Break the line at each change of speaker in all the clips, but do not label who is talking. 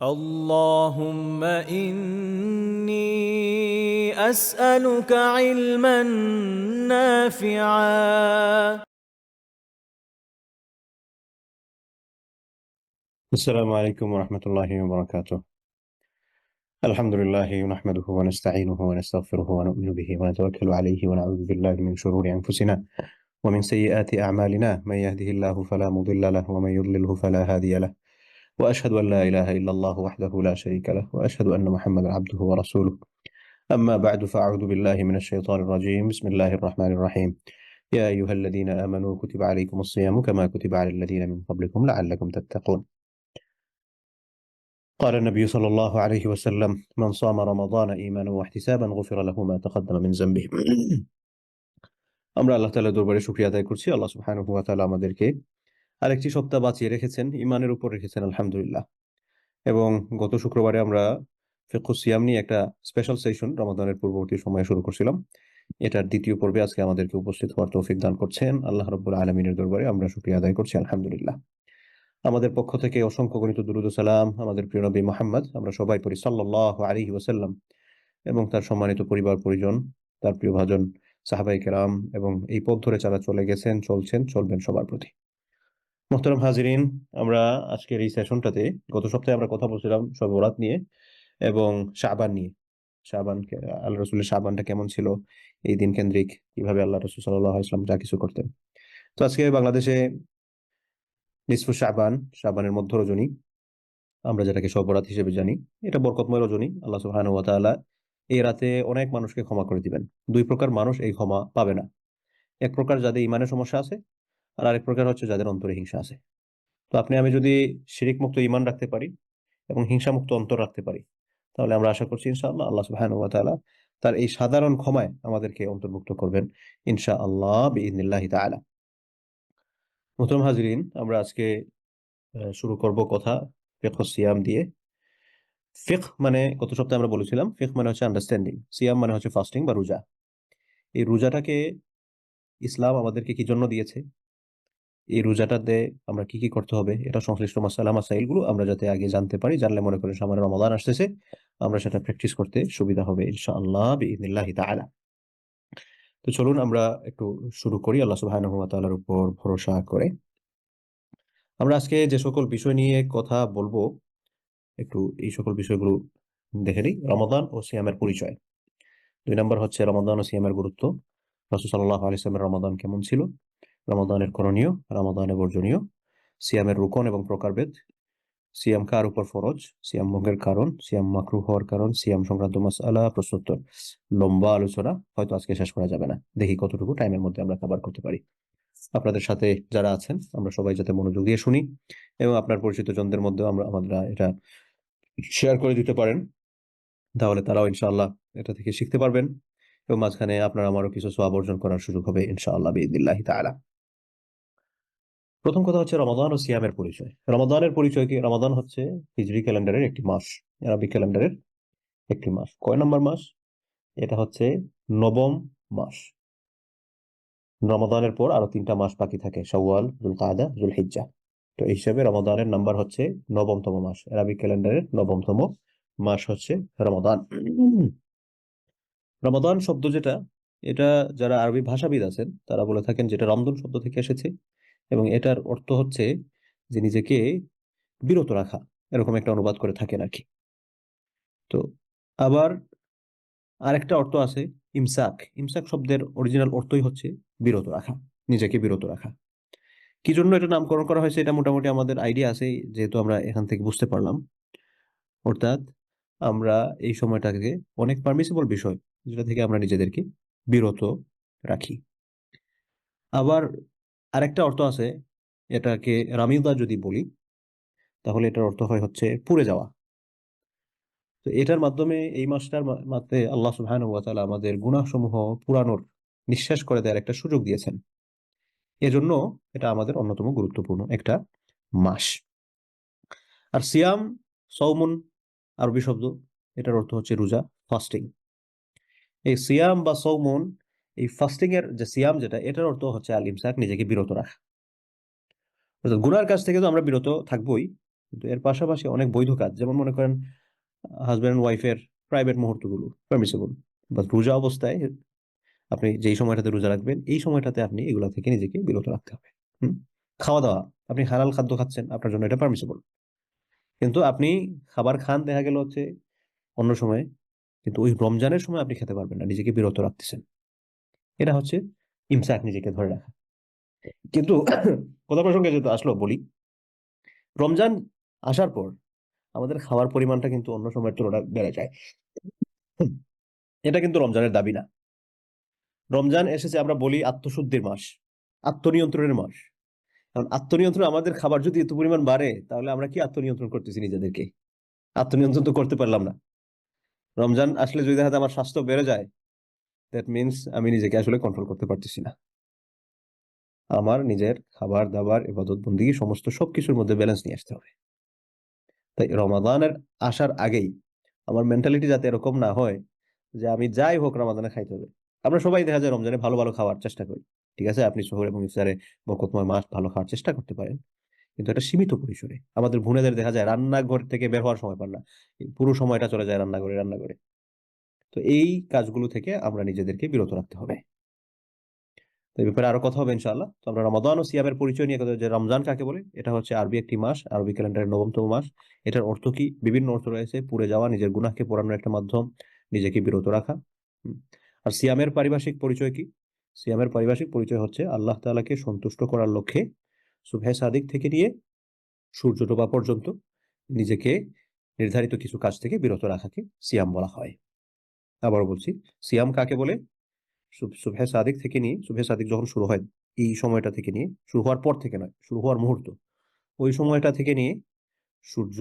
اللهم إني أسألك علما نافعا.
السلام عليكم ورحمة الله وبركاته. الحمد لله نحمده ونستعينه ونستغفره ونؤمن به ونتوكل عليه ونعوذ بالله من شرور أنفسنا ومن سيئات أعمالنا، من يهده الله فلا مضل له ومن يضلله فلا هادي له، وأشهد أن لا إله إلا الله وحده لا شريك له، وأشهد أن محمدا عبده ورسوله. أما بعد، فأعوذ بالله من الشيطان الرجيم. بسم الله الرحمن الرحيم. يا أيها الذين آمنوا كتب عليكم الصيام كما كتب على الذين من قبلكم لعلكم تتقون. قال النبي صلى الله عليه وسلم: من صام رمضان إيمانا واحتسابا غفر له ما تقدم من ذنبه. আমরা আল্লাহ তাআলার দরবারে শুকরিয়া আদায় করছি। আল্লাহ সুবহানাহু ওয়া তাআলা আমাদেরকে আরেকটি সপ্তাহ বাঁচিয়ে রেখেছেন, ঈমানের উপর রেখেছেন, আলহামদুলিল্লাহ। এবং গত শুক্রবারে আমরা ফিকহুস সিয়াম নিয়ে একটা স্পেশাল সেশন রমাদানের পূর্ববর্তী সময়ে শুরু করছিলাম। এটার দ্বিতীয় পর্বে আজকে আমাদেরকে উপস্থিত হওয়ার তৌফিক দান করছেন আল্লাহ রাব্বুল আলামিনের দরবারে আমরা শুকরিয়া আদায় করছি, আলহামদুলিল্লাহ। আমাদের পক্ষ থেকে অসংখ্য গণিত দুরূদ ও সালাম আমাদের প্রিয় নবী মুহাম্মদ, আমরা সবাই পড়ি সাল্লাল্লাহু আলাইহি ওয়াসাল্লাম, এবং তার সম্মানিত পরিবার পরিজন, তার প্রিয় ভাজন, সাহাবায়ে কেরাম এবং এই পথ ধরে যারা চলে গেছেন, চলছেন, চলবেন সবার প্রতি। মোহতারাম হাজিরিন, আমরা আজকের এই সেশনটাতে গত সপ্তাহে আমরা কথা বলছিলাম শবে বরাত নিয়ে এবং শাবান নিয়ে। শাবানকে, আল্লাহ রাসূলের শাবানটা কেমন ছিল, এই দিন কেন্দ্রিক কিভাবে আল্লাহ রাসূল সাল্লাল্লাহু আলাইহি ওয়াসাল্লাম যা কিছু করতেন। তো আজকে বাংলাদেশে নিসফু শাবান, শাবানের মধ্য রজনী, আমরা যেটাকে শবে বরাত হিসেবে জানি, এটা বরকতময় রজনী। আল্লাহ সুবহানাহু ওয়া তাআলা এই রাতে অনেক মানুষকে ক্ষমা করে দিবেন। দুই প্রকার মানুষ এই ক্ষমা পাবে না। এক প্রকার যাদের ঈমানের সমস্যা আছে, আর আরেক প্রকার হচ্ছে যাদের অন্তরে হিংসা আছে। তো আপনি আমি যদি শিরিক মুক্ত ঈমান রাখতে পারি এবং হিংসা মুক্ত অন্তর রাখতে পারি, তাহলে আমরা আশা করছি ইনশাআল্লাহ আল্লাহ সুবহানাহু ওয়া তাআলা তার এই সাধারণ ক্ষমায় আমাদেরকে অন্তর্ভুক্ত করবেন ইনশাআল্লাহ বিইذনিল্লাহি তাআলা। মুহতারাম হাজিরিন, আমরা আজকে শুরু করব কথা ফিকহুস সিয়াম দিয়ে। ফিকহ মানে গত সপ্তাহে আমরা বলেছিলাম, ফিকহ মানে হচ্ছে আন্ডারস্ট্যান্ডিং, সিয়াম মানে হচ্ছে ফাস্টিং বা রোজা। এই রোজাটাকে ইসলাম আমাদেরকে কি জন্য দিয়েছে, এই রোজাটাতে আমরা কি কি করতে হবে, এটা সংশ্লিষ্ট মাসালা মাসাইলগুলো আমরা যাতে আগে জানতে পারি, জানলে মনে করেন সামনে রমাদান আসতেছে, আমরা সেটা প্র্যাকটিস করতে সুবিধা হবে ইনশাআল্লাহ বিইذনিল্লাহি তাআলা। তো চলুন আমরা একটু শুরু করি আল্লাহ সুবহানাহু ওয়া তাআলার উপর ভরসা করে। আমরা আজকে যে সকল বিষয় নিয়ে কথা বলবো, একটু এই সকল বিষয়গুলো দেখে নিই। রমাদান ও সিয়ামের পরিচয়। 2 নম্বর হচ্ছে রমাদান ও সিয়ামের গুরুত্ব। রাসূল সাল্লাল্লাহু আলাইহি ওয়াসাল্লামের রমাদান কেমন ছিল, রমাদানের করণীয়, রমাদানের বর্জনীয়, সিয়ামের রুকন এবং প্রকারভেদ, সিয়াম কার উপর ফরজ, সিয়াম ভঙ্গের কারণ, সিয়াম মাকরুহ হওয়ার কারণ, সিয়াম সংক্রান্ত মাসআলা প্রশ্নোত্তর। লম্বা আলোচনা, হয়তো আজকে শেষ করা যাবে না। দেখি কতটুকু টাইমের মধ্যে আমরা কভার করতে পারি। আপনাদের সাথে যারা আছেন আমরা সবাই যাতে মনোযোগ দিয়ে শুনি এবং আপনার পরিচিত জনদের মধ্যেও আমরা এটা শেয়ার করে দিতে পারেন, তাহলে তারাও ইনশাআল্লাহ এটা থেকে শিখতে পারবেন এবং মাঝখানে আপনার আমারও কিছু সওয়াব অর্জন করার সুযোগ হবে ইনশাআল্লাহ বিইذনিল্লাহি তাআলা। প্রথম কথা হচ্ছে রমাদান ও সিয়ামের পরিচয়। রমাদানের পরিচয় কি? রমাদান হচ্ছে হিজরি ক্যালেন্ডারের একটি মাস, আরবি ক্যালেন্ডারের একটি মাস। কয় নম্বর মাস? এটা হচ্ছে নবম মাস। রমাদানের পর আরো 3টা মাস বাকি থাকে, শাওয়াল, যুলকাদা, যুলহিজ্জা। তো এই হিসাবে রমাদানের নাম্বার হচ্ছে নবমতম মাস। আরবি ক্যালেন্ডারের নবমতম মাস হচ্ছে রমাদান। রমাদান শব্দ যেটা, এটা যারা আরবি ভাষাবিদ আছেন তারা বলে থাকেন যেটা রমদন শব্দ থেকে এসেছে এবং এটার অর্থ হচ্ছে যে নিজেকে বিরত রাখা, এরকম একটা অনুবাদ করে থাকেন আর কি। তো আবার আরেকটা অর্থ আছে ইমসাক। ইমসাক শব্দের অরিজিনাল অর্থই হচ্ছে বিরত রাখা, নিজেকে বিরত রাখা। কি জন্য এটা নামকরণ করা হয়েছে এটা মোটামুটি আমাদের আইডিয়া আছে, যেহেতু আমরা এখান থেকে বুঝতে পারলাম। অর্থাৎ আমরা এই সময়টাকে অনেক পারমিসিবল বিষয়, যেটা থেকে আমরা নিজেদেরকে বিরত রাখি। আবার আরেকটা অর্থ আছে, এটাকে রামিদা যদি বলি তাহলে এটার অর্থ হয় হচ্ছে পুড়ে যাওয়া। তো এটার মাধ্যমে এই মাসটার মাধ্যমে আল্লাহ সুবহানাহু ওয়া তাআলা আমাদের গুনাহসমূহ পুরানোর, নিঃশেষ করে দেওয়ার একটা সুযোগ দিয়েছেন। এজন্য এটা আমাদের অন্যতম গুরুত্বপূর্ণ একটা মাস। আর সিয়াম, সওমুন আরবি শব্দ, এটার অর্থ হচ্ছে রোজা, ফাস্টিং। এই সিয়াম বা সওমুন, এই ফাস্টিং এর যে সিয়াম যেটা, এটার অর্থ হচ্ছে আল ইমসাক, নিজেকে বিরত রাখা। অর্থাৎ গুনার কাছ থেকে তো আমরা বিরত থাকবোই, কিন্তু এর পাশাপাশি অনেক বৈধ কাজ, যেমন মনে করেন হাজব্যান্ড ওয়াইফের প্রাইভেট মুহূর্তগুলো পারমিসিবল, বা রোজা অবস্থায় আপনি যেই সময়টাতে রোজা রাখবেন এই সময়টাতে আপনি এগুলা থেকে নিজেকে বিরত রাখতে হবে। হুম। খাওয়া দাওয়া, আপনি হালাল খাদ্য খাচ্ছেন, আপনার জন্য এটা পারমিসিবল। কিন্তু আপনি খাবার খান দেখা গেল হচ্ছে অন্য সময়, কিন্তু ওই রমজানের সময় আপনি খেতে পারবেন না, নিজেকে বিরত রাখতেছেন। এটা হচ্ছে ইমসাক, নিজেকে ধরে রাখা। কিন্তু কথা প্রসঙ্গে যেহেতু আসলো বলি, রমজান আসার পর আমাদের খাওয়ার পরিমাণটা কিন্তু অন্য সময়ের তুলনায় বেড়ে যায়। হুম, এটা কিন্তু রমজানের দাবি না। রমজান এসেছে আমরা বলি আত্মশুদ্ধির মাস, আত্মনিয়ন্ত্রণের মাস। কারণ আত্মনিয়ন্ত্রণ, আমাদের খাবার যদি এত পরিমাণ বাড়ে তাহলে আমরা কি আত্মনিয়ন্ত্রণ করতেছি নিজেদেরকে? আত্মনিয়ন্ত্রণ তো করতে পারলাম না। রমজান আসলে যদি দেখা যায় আমার স্বাস্থ্য বেড়ে যায়, দ্যাট মিনস আমি নিজেকে আসলে কন্ট্রোল করতে পারতেছি না। আমার নিজের খাবার দাবার ইবাদত বন্দেগী সমস্ত সবকিছুর মধ্যে ব্যালেন্স নিয়ে আসতে হবে। তাই রমাদানের আসার আগেই আমার মেন্টালিটি যাতে এরকম না হয় যে আমি যাই হোক রমাদানে খাইতে হবে। আমরা সবাই দেখা যায় রমজানে ভালো ভালো খাওয়ার চেষ্টা করি, ঠিক আছে, আপনি শহর এবং ইফতারে বরকতময় মাস ভালো খাওয়ার চেষ্টা করতে পারেন, কিন্তু এটা সীমিত পরিসরে। আমাদের বোনেদের দেখা যায় রান্নাঘর থেকে বের হওয়ার সময় পান না, এই পুরো সময়টা চলে যায় রান্নাঘরে। তো এই কাজগুলো থেকে আমরা নিজেদেরকে বিরত রাখতে হবে। তো এই ব্যাপারে আরো কথা হবে ইনশাআল্লাহ। তো আমরা রমাদান ও সিয়ামের পরিচয় নিয়ে কথা, যে রমজান কাকে বলে, এটা হচ্ছে আরবি একটি মাস, আরবি ক্যালেন্ডারের 9তম মাস। এটার অর্থ কি? বিভিন্ন অর্থ রয়েছে। পুড়ে যাওয়া, নিজের গুনাহকে পোড়ানোর একটা মাধ্যম, নিজেকে বিরত রাখা। হুম। আর সিয়ামের পারিভাষিক পরিচয় কি? সিয়ামের পারিভাষিক পরিচয় হচ্ছে আল্লাহ তাআলাকে সন্তুষ্ট করার লক্ষ্যে সুবহে সাদিক থেকে নিয়ে সূর্য ডোবা পর্যন্ত নিজেকে নির্ধারিত কিছু কাজ থেকে বিরত রাখাকে সিয়াম বলা হয়। আবারও বলছি, সিয়াম কাকে বলে? সুবহে সাদিক থেকে নিয়ে, সুবহে সাদিক যখন শুরু হয় এই সময়টা থেকে নিয়ে, শুরু হওয়ার পর থেকে নয়, শুরু হওয়ার মুহূর্ত, ওই সময়টা থেকে নিয়ে সূর্য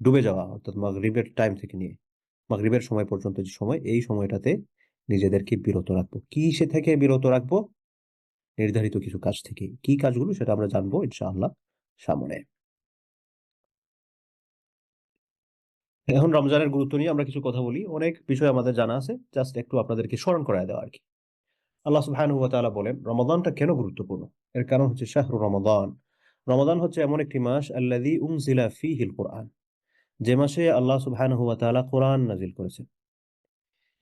ডুবে যাওয়া অর্থাৎ মাগরিবের টাইম থেকে নিয়ে মাগরিবের সময় পর্যন্ত যে সময়, এই সময়টাতে নিজেদেরকে বিরত রাখবো। কিসে থেকে বিরত রাখবো? নির্ধারিত কিছু কাজ থেকে। কি কাজগুলো সেটা আমরা জানবো ইনশাআল্লাহ সামনে। এখন রমজানের গুরুত্ব নিয়ে আমরা কিছু কথা বলি। অনেক বিষয় আমাদের জানা আছে, জাস্ট একটু আপনাদেরকে স্মরণ করায় দেওয়া আর কি। আল্লাহ সুবহানাহু ওয়া তাআলা বলেন রমাদানটা কেন গুরুত্বপূর্ণ। এর কারণ হচ্ছে শাহরু রমাদান। রমাদান হচ্ছে এমন একটি মাস আল্লাযী উনজিলা ফীহিল কুরআন, যে মাসে আল্লাহ সুবহানাহু ওয়া তাআলা কোরআন নাজিল করেছেন।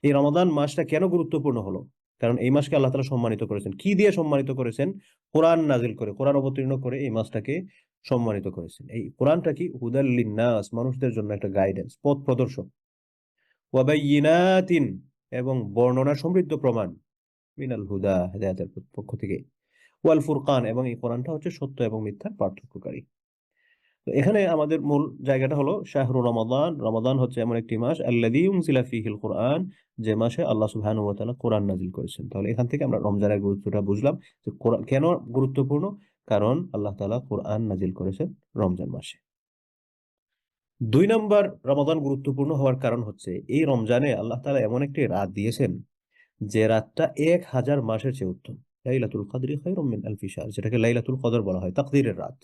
এই রমাদান মাসটা কেন গুরুত্বপূর্ণ হলো? কারণ এই মাসকে আল্লাহ তাআলা সম্মানিত করেছেন। কি দিয়ে সম্মানিত করেছেন? কোরআন নাজিল করে, কোরআন অবতীর্ণ করে এই মাসটাকে সম্মানিত করেছেন। এই কোরআনটা কি? হুদাল লিন্নাস, মানুষদের জন্য একটা গাইডেন্স, পথ প্রদর্শক। ওয়া বাইয়িনাতিন, এবং বর্ণনা সমৃদ্ধ প্রমাণ, মিনাল হুদা, হেদায়েতের পক্ষ থেকে, ওয়াল ফুরকান, এবং এই কোরআনটা হচ্ছে সত্য এবং মিথ্যার পার্থক্যকারী। তো এখানে আমাদের মূল জায়গাটা হলো শাহরু রমাদান। রমাদান হচ্ছে এমন একটি মাস আল্লাযী উনজিলা ফীহিল কুরআন, যে মাসে আল্লাহ সুবহানাহু ওয়া তাআলা কোরআন নাজিল করেছেন। তাহলে এখান থেকে আমরা রমজানের গুরুত্বটা বুঝলাম, যে কোরআন কেন গুরুত্বপূর্ণ। কারণ আল্লাহ তাআলা কোরআন নাজিল করেছেন রমজান মাসে। 2 নম্বর, রমাদান গুরুত্বপূর্ণ হওয়ার কারণ হচ্ছে এই রমজানে আল্লাহ তাআলা এমন একটি রাত দিয়েছেন যে রাতটা 1000 মাসের চেয়ে উত্তম। লাইলাতুল কদরি খায়রুম মিন আলফি শাহর, যেটাকে লাইলাতুল কদর বলা হয়, তাকদীরের রাত।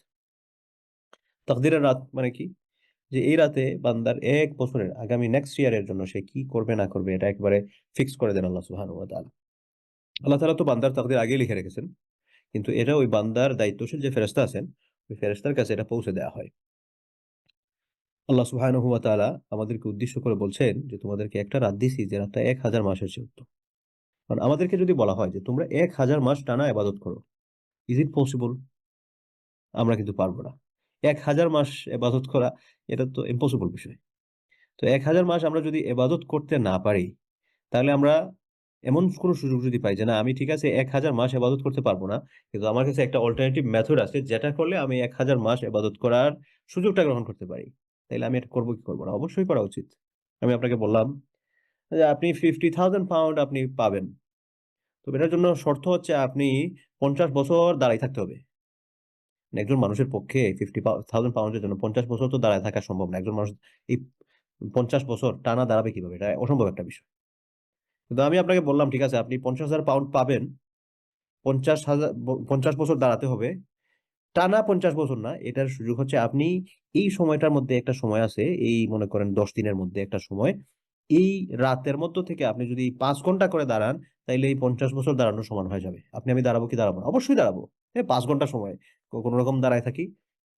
তাকদীরের রাত মানে কি? যে এই রাতে বান্দার 1 বছরের আগামী নেক্সট ইয়ারের জন্য সে কি করবে না করবে এটা একবারে ফিক্স করে দেন আল্লাহ সুবহানাহু ওয়া তাআলা। আল্লাহ তাআলা তো বান্দার তাকদীর আগেই লিখে রেখেছেন, কিন্তু এটা ওই বান্দার দায়িত্বশীল যে ফেরেশতা আছেন, ওই ফেরেশতার কাছে এটা পৌঁছে দেওয়া হয়। আল্লাহ সুবহানাহু ওয়া তাআলা আমাদেরকে উদ্দেশ্য করে বলছেন যে তোমাদেরকে একটা রাত দিছি যে রাতটা 1000 মাসের চেয়ে উত্তম। কারণ আমাদেরকে যদি বলা হয় যে তোমরা 1000 মাস টানা ইবাদত করো, ইজ ইট পসিবল? আমরা কিন্তু পারবো না। 1000 মাস ইবাদত করা, এটা তো ইম্পসিবল বিষয়। তো 1000 মাস আমরা যদি ইবাদত করতে না পারি, তাহলে আমরা এমন কোনো সুযোগ যদি পাই যে না আমি ঠিক আছে 1000 মাস ইবাদত করতে পারবো না, কিন্তু আমার কাছে একটা অল্টারনেটিভ মেথড আছে যেটা করলে আমি 1000 মাস ইবাদত করার সুযোগটা গ্রহণ করতে পারি, তাইলে আমি এটা করবো কি করবো না? অবশ্যই করা উচিত। আমি আপনাকে বললাম যে আপনি 50,000 পাউন্ড আপনি পাবেন। তো এটার জন্য শর্ত হচ্ছে আপনি 50 বছর দাঁড়ায় থাকতে হবে। মানে একজন মানুষের পক্ষে 50,000 পাউন্ডের জন্য 50 বছর তো দাঁড়ায় থাকা সম্ভব না। একজন মানুষ এই 50 বছর টানা দাঁড়াবে কিভাবে? এটা অসম্ভব একটা বিষয়। কিন্তু আমি আপনাকে বললাম ঠিক আছে আপনি 50,000 পাউন্ড পাবেন, 50 বছর দাঁড়াতে হবে। টানা 50 বছর না, এটার সুযোগ হচ্ছে আপনি এই সময়টার মধ্যে একটা সময় আছে, এই মনে করেন 10 দিনের মধ্যে একটা সময়, এই রাতের মধ্য থেকে আপনি যদি 5 ঘন্টা করে দাঁড়ান, তাইলে এই 50 বছর দাঁড়ানোর সমান হয়ে যাবে। আমি দাঁড়াবো কি দাঁড়াবো না? অবশ্যই দাঁড়াবো। হ্যাঁ, 5 ঘন্টা সময় কোন রকম দাঁড়ায় থাকি,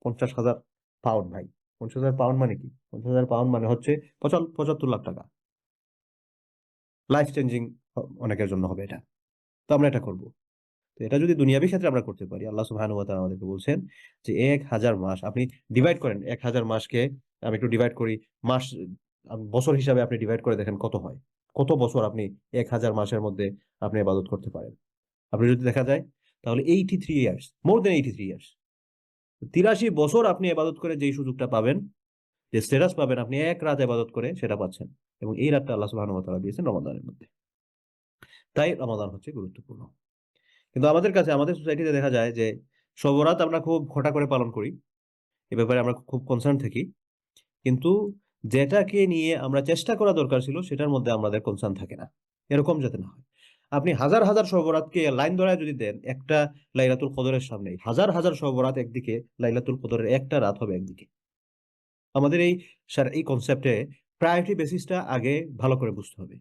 50,000 পাউন্ড ভাই। 50,000 পাউন্ড মানে কি? 50,000 পাউন্ড মানে হচ্ছে 75 লাখ টাকা। লাইফ চেঞ্জিং অনেকের জন্য হবে এটা। তো আমরা এটা করব। তো এটা যদি দুনিয়াবী ক্ষেত্রে আমরা করতে পারি, আল্লাহ সুবহানাহু ওয়া তাআলা আমাদেরকে বলছেন যে 1000 মাস আপনি ডিভাইড করেন, 1000 মাসকে আমি একটু ডিভাইড করি, মাস বছর হিসাবে আপনি ডিভাইড করে দেখেন কত হয়, কত বছর আপনি 1000 মাসের মধ্যে আপনি ইবাদত করতে পারেন। আপনি যদি দেখা যায় তাহলে 83 ইয়ার্স, মোর দেন 83 ইয়ার্স, 83 বছর আপনি ইবাদত করে যেই সুযোগটা পাবেন, যে স্ট্যাটাস পাবেন, আপনি এক রাত ইবাদত করে সেটা পাচ্ছেন। এবং এই রাতটা আল্লাহ সুবহানাহু ওয়া তাআলা দিয়েছেন রমাদানের মধ্যে। তাই রমাদান হচ্ছে গুরুত্বপূর্ণ। কিন্তু আমাদের কাছে, আমাদের সোসাইটিতে দেখা যায় যে শবে বরাত আমরা খুব ঘটা করে পালন করি, এ ব্যাপারে আমরা খুব কনসার্ন থাকি, কিন্তু যেটাকে নিয়ে আমরা চেষ্টা করা দরকার ছিল সেটার মধ্যে আমাদের কনসার্ন থাকে না। এরকম যাতে না হয়। আপনি হাজার হাজার শবে বরাতকে লাইন ধরায় যদি দেন একটা লাইলাতুল কদরের সামনেই, হাজার হাজার শবে বরাত একদিকে, লাইলাতুল কদরের একটা রাত হবে একদিকে। আমাদের এই কনসেপ্টে প্রায়োরিটি বেসিসটা আগে ভালো করে বুঝতে হবে।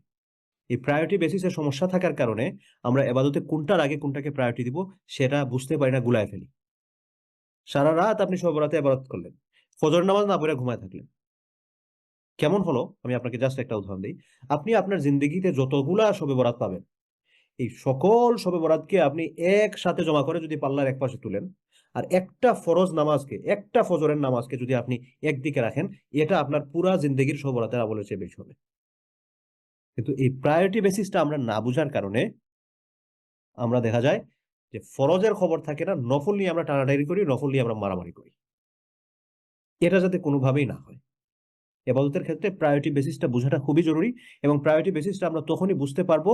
এই প্রায়োরিটি বেসিসের সমস্যা থাকার কারণে আমরা এবাদতে কোনটার আগে কোনটাকে প্রায়োরিটি দিব সেটা বুঝতে পারি না, গুলায় ফেলি। সারা রাত আপনি শবে বরাতে ইবাদত করলেন, ফজর নামাজ না পড়ে ঘুমায় থাকলেন, কেমন হলো? আমি আপনাকে জাস্ট একটা উদাহরণ দিই। আপনি আপনার জিন্দগিতে যতগুলা শবে বরাত পাবেন, এই সকল শবে বরাতকে আপনি একসাথে জমা করে যদি পাল্লার একপাশে তুলেন, আর একটা ফরজ নামাজকে, একটা ফজরের নামাজকে যদি আপনি একদিকে রাখেন, এটা আপনার পুরা জিন্দগির শবে বরাতের আমলের চেয়ে বেশি হবে। কিন্তু এই প্রায়োরিটি বেসিসটা আমরা না বুঝার কারণে আমরা দেখা যায় যে ফরজের খবর থাকে না, নফল নিয়ে আমরা টানাটানি করি, নফল নিয়ে আমরা মারামারি করি। এটা যাতে কোনোভাবেই না হয়। ইবাদতের ক্ষেত্রে প্রায়োরিটি বেসিসটা বোঝাটা খুবই জরুরি, এবং প্রায়োরিটি বেসিসটা আমরা তখনই বুঝতে পারবো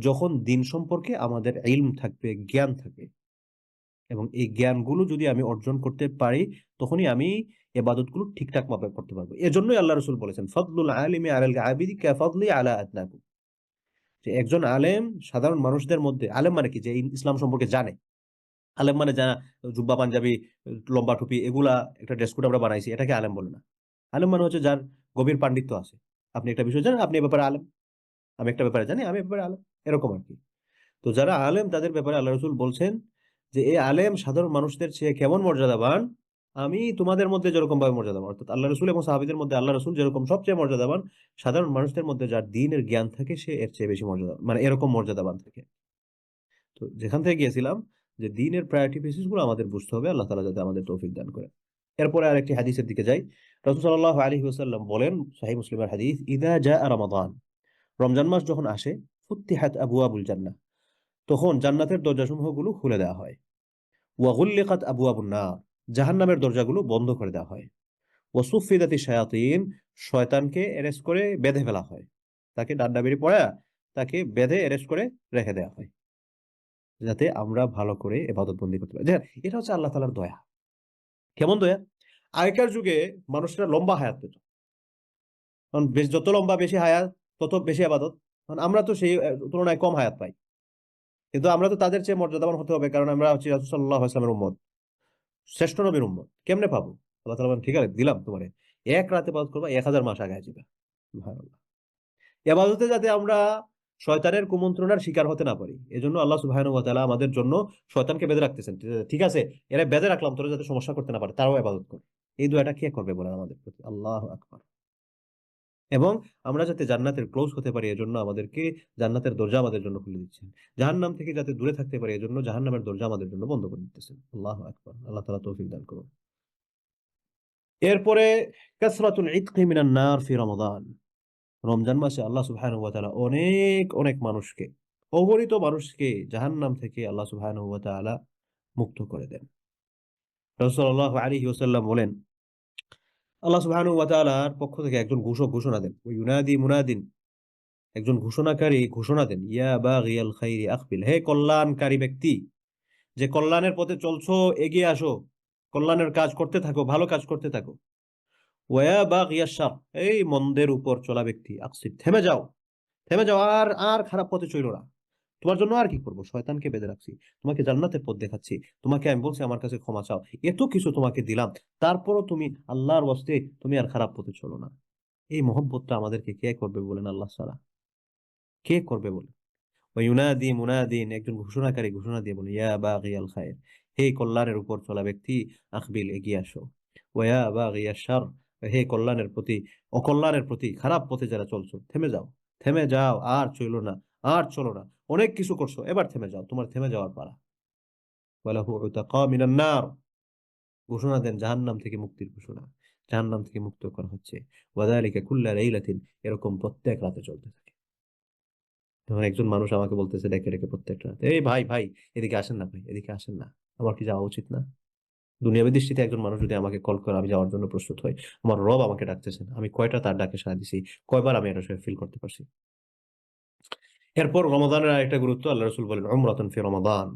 যখন দিন সম্পর্কে আমাদের ইলম থাকবে, জ্ঞান থাকবে। এবং এই জ্ঞানগুলো যদি আমি অর্জন করতে পারি, তখনই আমি ইবাদতগুলো ঠিকঠাক ভাবে করতে পারবো। এজন্যই আল্লাহ রাসূল বলেছেন, ফাদলুল আলিমি আলাল আবিদি কাফাদলি আলা আদনাকুম, যে একজন আলেম সাধারণ মানুষদের মধ্যে, আলেম মানে কি, যে ইসলাম সম্পর্কে জানে। আলেম মানে যারা জুব্বা পাঞ্জাবি, লম্বা টুপি, এগুলা একটা ড্রেস কোড আমরা বানাইছি, এটাকে আলেম বলে না। আলেম মানে হচ্ছে যার গভীর পাণ্ডিত্য আছে। আপনি একটা বিষয় জানেন, আপনি এ ব্যাপারে আলেম। আমি একটা ব্যাপারে জানি, আমি এ ব্যাপারে আলেম। এরকম আর কি। তো যারা আলেম তাদের ব্যাপারে আল্লাহ রাসূল বলছেন যে এই আলেম সাধারণ মানুষদের চেয়ে কেমন মর্যাদাবান, আমি তোমাদের মধ্যে যেরকম ভাবে মর্যাদাবান। অর্থাৎ আল্লাহ রাসূল এবং সাহাবীদের মধ্যে আল্লাহ রাসূল যেরকম সবচেয়ে মর্যাদাবান, সাধারণ মানুষদের মধ্যে যার দ্বীনের জ্ঞান থাকে সে এর চেয়ে বেশি মর্যাদা, মানে এরকম মর্যাদাবান থাকে। তো যেখান থেকে গিয়েছিলাম যে দ্বীনের প্রায়োরিটি বেসিস গুলো আমাদের বুঝতে হবে, আল্লাহ তাআলা যাতে আমাদের তৌফিক দান করেন। এরপরে আরেকটি হাদিসের দিকে যাই। রাসূল সাল্লাল্লাহু আলাইহি ওয়াসাল্লাম বলেন, সহিহ মুসলিমের হাদিস, ইযা জাআ রমাদান, রমজান মাস যখন আসে, ফুত্তিহাত আবওয়াবুল জান্নাহ, তখন জান্নাতের দরজাসমূহগুলো খুলে দেওয়া হয়। ওয়া গুল্লিকাত আবওয়াবুন নার, জাহান্নামের দরজাগুলো বন্ধ করে দেওয়া হয়। ওয়া সুফিদাতিশ শায়াতিন, শয়তানকে অ্যারেস্ট করে বেঁধে ফেলা হয়। তাকে ডান্ডা বেড়ি পড়ায়া তাকে বেঁধে অ্যারেস্ট করে রেখে দেওয়া হয়, যাতে আমরা ভালো করে ইবাদত বন্দি করতে পারি। দেখেন, এটা হচ্ছে আল্লাহ তাআলার দয়া। কেমন দয়া? আগেকার যুগে মানুষরা লম্বা হায়াত পেত। কারণ যত লম্বা বেশি হায়াত, তত বেশি ইবাদত। কারণ আমরা তো সেই তুলনায় কম হায়াত পাই। কিন্তু আমরা তো তাদের চেয়ে মর্যাদাবান হতে হবে, কারণ আমরা হচ্ছি রাসূল সাল্লাল্লাহু আলাইহি ওয়াসাল্লামের উম্মত, শ্রেষ্ঠ নবীর উম্মত। কেমনে পাবো? আল্লাহ তাআলা বলেন, ঠিক আছে দিলাম তোমারে, এক রাতে ইবাদত করবা, 1000 মাস আগায় যাবে। সুবহানাল্লাহ। ইবাদতে যাতে আমরা শয়তানের কুমন্ত্রণার শিকার হতে না পারি, এজন্য আল্লাহ সুবহানাহু ওয়া তাআলা আমাদের জন্য শয়তানকে বেঁধে রাখতেছেন। ঠিক আছে, এরা বেঁধে রাখলাম, তোরা যাতে সমস্যা করতে না পারে, তারাও ইবাদত কর। এই দোয়াটা কে করবে বলেন আমাদের প্রতি? আল্লাহু আকবার। এবং আমরা যাতে জান্নাতের ক্লোজ হতে পারি, এজন্য আমাদেরকে জান্নাতের দরজা আমাদের জন্য খুলে দিচ্ছেন। জাহান্নাম থেকে যাতে দূরে থাকতে পারি, এজন্য জাহান্নামের দরজা আমাদের জন্য বন্ধ করে দিতেছেন। আল্লাহু আকবার। আল্লাহ তাআলা তৌফিক দান করুন। এরপরে কাসরাতুল ইতকি মিনান নার ফি রমাদান, রমজান মাসে আল্লাহ সুবহানাহু ওয়া তাআলা অনেক অনেক মানুষকে, অগণিত মানুষকে জাহান্নাম থেকে আল্লাহ সুবহানাহু ওয়া তাআলা মুক্ত করে দেন। রাসূল সাল্লাল্লাহু আলাইহি ওয়াসাল্লাম বলেন, আল্লাহ সুবহানাহু ওয়া তাআলার পক্ষ থেকে একজন ঘোষক ঘোষণা দেন, ওয়া ইউনাদি মুনাদিন, একজন ঘোষণাকারী ঘোষণা দেন, ইয়া বাগিয়াল খাইরি আকবিল, হে কল্যাণকারী ব্যক্তি, যে কল্যাণের পথে চলছো, এগিয়ে আসো, কল্যাণের কাজ করতে থাকো, ভালো কাজ করতে থাকো। ওয়া বাগিয়াশ শার, এই মন্দের উপর চলা ব্যক্তি, আকসিদ, থেমে যাও, থেমে যাও, আর আর খারাপ পথে চলো না। তোমার জন্য আর কি করবো? শয়তানকে বেঁধে রাখছি, তোমাকে জান্নাতের পথ দেখাচ্ছি, তোমাকে আমি বলছি আমার কাছে ক্ষমা চাও, এত কিছু তোমাকে দিলাম, তারপরও তুমি আল্লাহর ওয়াস্তে তুমি আর খারাপ পথে চলো না। এই মহব্বতটা আমাদেরকে কে করবে বলেন? আল্লাহ ছাড়া কে করবে বলেন? ওয়া ইউনাদি মুনাদিন, একজন ঘোষণাকারী ঘোষণা দিয়ে বলে, ইয়া বাগিয়াল খায়র, হে কল্যাণের উপর চলা ব্যক্তি, আকবিল, এগিয়ে আসো। ওয়া ইয়া বাগিয়াশ শার, হে কল্যাণের প্রতি অকল্যাণের প্রতি খারাপ পথে যারা চলছো, থেমে যাও, আর চলো না, আর চলো না, অনেক কিছু করছো, এবার থেমে যাও, তোমার থেমে যাওয়ার পালা। ওয়ালাহু উতাকা মিনান নার, ঘোষণা দেন জাহান্নাম থেকে মুক্তির ঘোষণা, জাহান্নাম থেকে মুক্ত করা হচ্ছে। ওয়াযালিকা কুল্লা লাইলাতিন, এরকম প্রত্যেক রাতে চলতে থাকে। তখন একজন মানুষ আমাকে বলতেছে ডেকে ডেকে প্রত্যেক রাতে, এই ভাই ভাই, এদিকে আসেন না ভাই, এদিকে আসেন না, আমার কি যাওয়া উচিত না? দুনিয়াবী দৃষ্টিতে একজন মানুষ যদি আমাকে কল করে, আমি যাওয়ার জন্য প্রস্তুত হই। আমার রব আমাকে ডাকতেছেন, আমি কয়টা তার ডাকে সাড়া দিছি, কয়বার আমি এটা ফিল করতে পারছি। এরপর রমাদানের আরেকটা গুরুত্ব, আল্লাহ রাসূল বলেন উমরাতুন ফি রমাদান,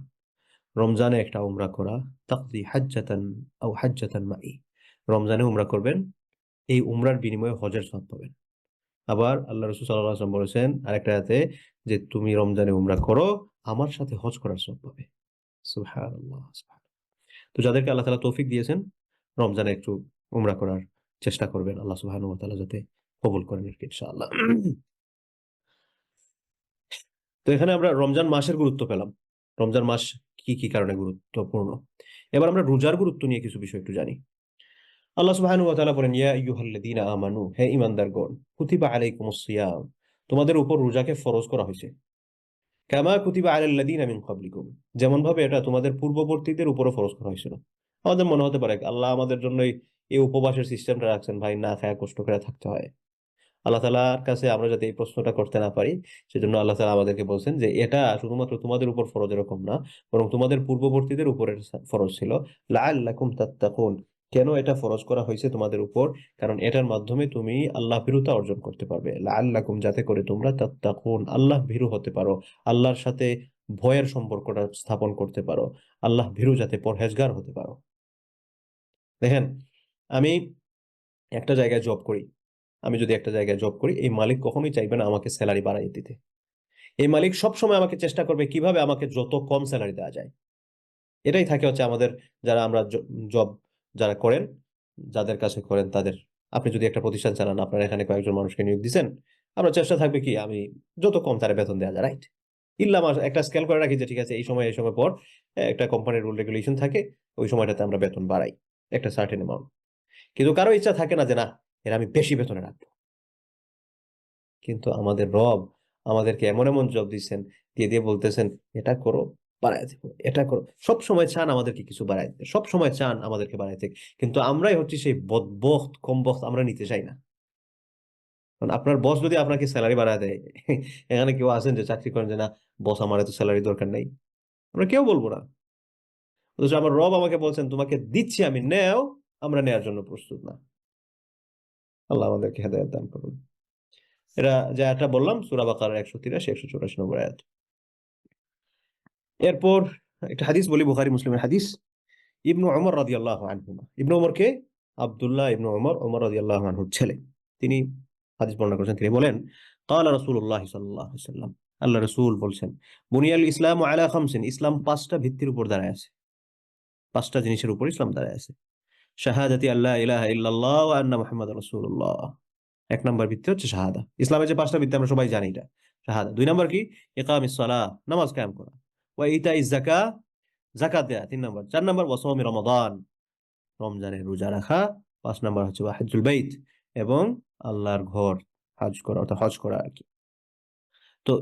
রমজানে একটা উমরা করা, তাকদি হাজ্জাতান আও হাজ্জাতান মাই, রমজানে উমরা করবেন, এই উমরার বিনিময়ে হজের সওয়াব পাবেন। আবার আল্লাহ রাসূল সাল্লাল্লাহু আলাইহি ওয়াসাল্লাম বলেছেন আরেকটা আয়াতে, যে তুমি রমজানে উমরা করো, আমার সাথে হজ করার সওয়াব পাবে। সুবহানাল্লাহ, সুবহানাল্লাহ। তো যাদেরকে আল্লাহ তাআলা তৌফিক দিয়েছেন, রমজানে একটু উমরা করার চেষ্টা করবেন, আল্লাহ সুবহানাহু ওয়া তাআলা যাতে কবুল করেন ইনশাআল্লাহ। তো এখানে আমরা রমজান মাসের গুরুত্ব পেলাম, রমজান মাস কি কি কারণে গুরুত্বপূর্ণ। এবার আমরা রোজার গুরুত্ব নিয়ে কিছু বিষয় একটু জানি। আল্লাহ সুবহানাহু ওয়া তাআলা বলেন, ইয়া আইয়ুহাল্লাযীনা আমানু, হে ঈমানদারগণ, কুতিবা আলাইকুমুস সিয়াম, তোমাদের উপর রোজাকে ফরজ করা হয়েছে। কামা কুতিবা আলাল্লাযীনা মিন ক্বাবলিকুম, যেমন ভাবে এটা তোমাদের পূর্ববর্তীদের উপরও ফরজ করা হয়েছিল। আমাদের মনে হতে পারে আল্লাহ আমাদের জন্য এই উপবাসের সিস্টেমটা রাখছেন, ভাই না খায়া কষ্ট করে থাকতে হয়। আল্লাহ তাআলার কাছে আমরা যাতে এই প্রশ্নটা করতে না পারি, সেজন্য আল্লাহ তাআলা আমাদেরকে বলছেন যে এটা শুধুমাত্র তোমাদের উপর ফরজ এরকম না, বরং তোমাদের পূর্ববর্তীদের উপরে ফরজ ছিল। লাআল্লাকুম তাত্তাকুন, কেন এটা ফরজ করা হয়েছে তোমাদের উপর? কারণ এটার মাধ্যমে তুমি আল্লাহ ভীরুতা অর্জন করতে পারবে। লাআল্লাকুম, যাতে করে তোমরা তাত্তাকুন, আল্লাহ ভীরু হতে পারো, আল্লাহর সাথে ভয়ের সম্পর্কটা স্থাপন করতে পারো, আল্লাহ ভীরু যাতে পরহেজগার হতে পারো। দেখেন, আমি একটা জায়গায় জব করি, আমি যদি একটা জায়গায় জব করি, এই মালিক কখনোই চাইবে না আমাকে স্যালারি বাড়াইয়ে দিতে। এই মালিক সবসময় আমাকে চেষ্টা করবে কিভাবে আমাকে যত কম স্যালারি দেওয়া যায়। এটাই থাকে হচ্ছে আমাদের, যারা আমরা জব যারা করেন, যাদের কাছে করেন তাদের। আপনি যদি একটা প্রতিষ্ঠান চালান, আপনার এখানে কয়েকজন মানুষকে নিয়োগ দিচ্ছেন, আমরা চেষ্টা থাকবে কি আমি যত কম তারা বেতন দেওয়া যায়, রাইট? ইল্লা মাস একটা স্কেল করে রাখি যে ঠিক আছে এই সময় পর একটা কোম্পানির রুল রেগুলেশন থাকে, ওই সময়টাতে আমরা বেতন বাড়াই একটা সার্টেন অ্যামাউন্ট। কিন্তু কারো ইচ্ছা থাকে না যে না, এরা আমি বেশি বেতনে রাখবো। কিন্তু আমাদের রব আমাদেরকে এমন এমন জব দিচ্ছেন, দিয়ে বলতেছেন এটা করো, বাড়ায় দেবো, এটা করো, সব সময় চান আমাদেরকে কিছু বাড়ায় দিতে, সব সময় চান আমাদেরকে বাড়াইতে। কিন্তু আমরাই হচ্ছে সেই বদবখত কমবখত, আমরা নিতে চাই না। কারণ আপনার বস যদি আপনাকে স্যালারি বাড়ায় দেয়, এখানে কেউ আছেন যে চাকরি করেন যে না, বস আমার এত স্যালারি দরকার নেই, আমরা কেউ বলবো না। অথচ আমার রব আমাকে বলছেন তোমাকে দিচ্ছি আমি, নেও, আমরা নেয়ার জন্য প্রস্তুত না। আল্লাহ আমাদেরকে হেদায়েত দান করুন। এটা যে আয়াতটা বললাম সূরা বাকারার 183 184 নম্বর আয়াত। এরপর একটা হাদিস বলি, বুখারী মুসলিমের হাদিস। ইবনু ওমর রাদিয়াল্লাহু আনহুমা, ইবনু ওমর কে? আব্দুল্লাহ ইবনু ওমর, ওমর রাদিয়াল্লাহু আনহুর ছেলে। তিনি হাদিস বর্ণনা করেছেন, তিনি বলেন ক্বালা রাসূলুল্লাহ সাল্লাল্লাহু আলাইহি ওয়াসাল্লাম, আল্লাহ রাসূল বলছেন, বুনিয়াল ইসলামু আলা খামসিন, ইসলাম পাঁচটা ভিত্তির উপর দাঁড়ায় আছে, পাঁচটা জিনিসের উপর ইসলাম দাঁড়ায় আছে। শাহাদাতি আল্লা ইলাহা ইল্লাল্লাহ ওয়া আন্না মুহাম্মাদুর রাসূলুল্লাহ, এক নাম্বার ভিত্তি হচ্ছে শাহাদা। ইসলামের যে পাঁচটা ভিত্তি আমরা সবাই জানি এটা শাহাদা। দুই নাম্বার কি? ইকামিস সালাহ, নামাজ কায়েম করা। ওয়া ইতাইজ যাকাত, যাকাত দেয়া, তিন নাম্বার। চার নাম্বার ওয়া সাওমি রমাদান, রমজানের রোজা রাখা। পাঁচ নাম্বার হচ্ছে ওয়া হজ্জুল বাইত, এবং আল্লাহর ঘর হজ করা, অর্থাৎ হজ করা আর কি। তো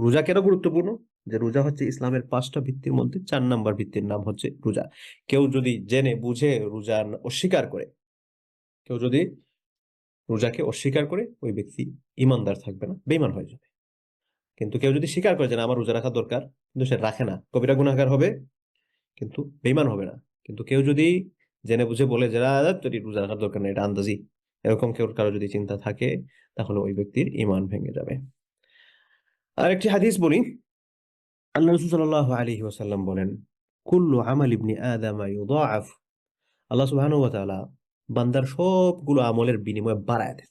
রোজা কেন গুরুত্বপূর্ণ? যে রোজা হচ্ছে ইসলামের পাঁচটা ভিত্তির মধ্যে চার নাম্বার ভিত্তির নাম হচ্ছে রোজা। কেউ যদি জেনে বুঝে রোজা অস্বীকার করে, কেউ যদি রোজাকে অস্বীকার করে, ওই ব্যক্তি ইমানদার থাকবে না, বেঈমান হয়ে যাবে। কিন্তু কেউ যদি স্বীকার করে যে না, আমার রোজা রাখা দরকার, কিন্তু সে রাখে না, কবিরা গুনাহগার হবে, কিন্তু বেঈমান হবে না। কিন্তু কেউ যদি জেনে বুঝে বলে যে না, তোর রোজা রাখার দরকার নেই, এটা আন্দাজি, এরকম কেউ কারো যদি চিন্তা থাকে, তাহলে ওই ব্যক্তির ঈমান ভেঙে যাবে। আরেকটি হাদিস বলি, আল্লাহ রাসূল সাল্লাল্লাহু আলাইহি ওয়াসাল্লাম বলেন, কুল্লু আমাল ইবনি আদম ইউদাআফ, আল্লাহ সুবহানাহু ওয়া তাআলা বান্দার সবগুলো আমলের বিনিময় বাড়ায় দেন।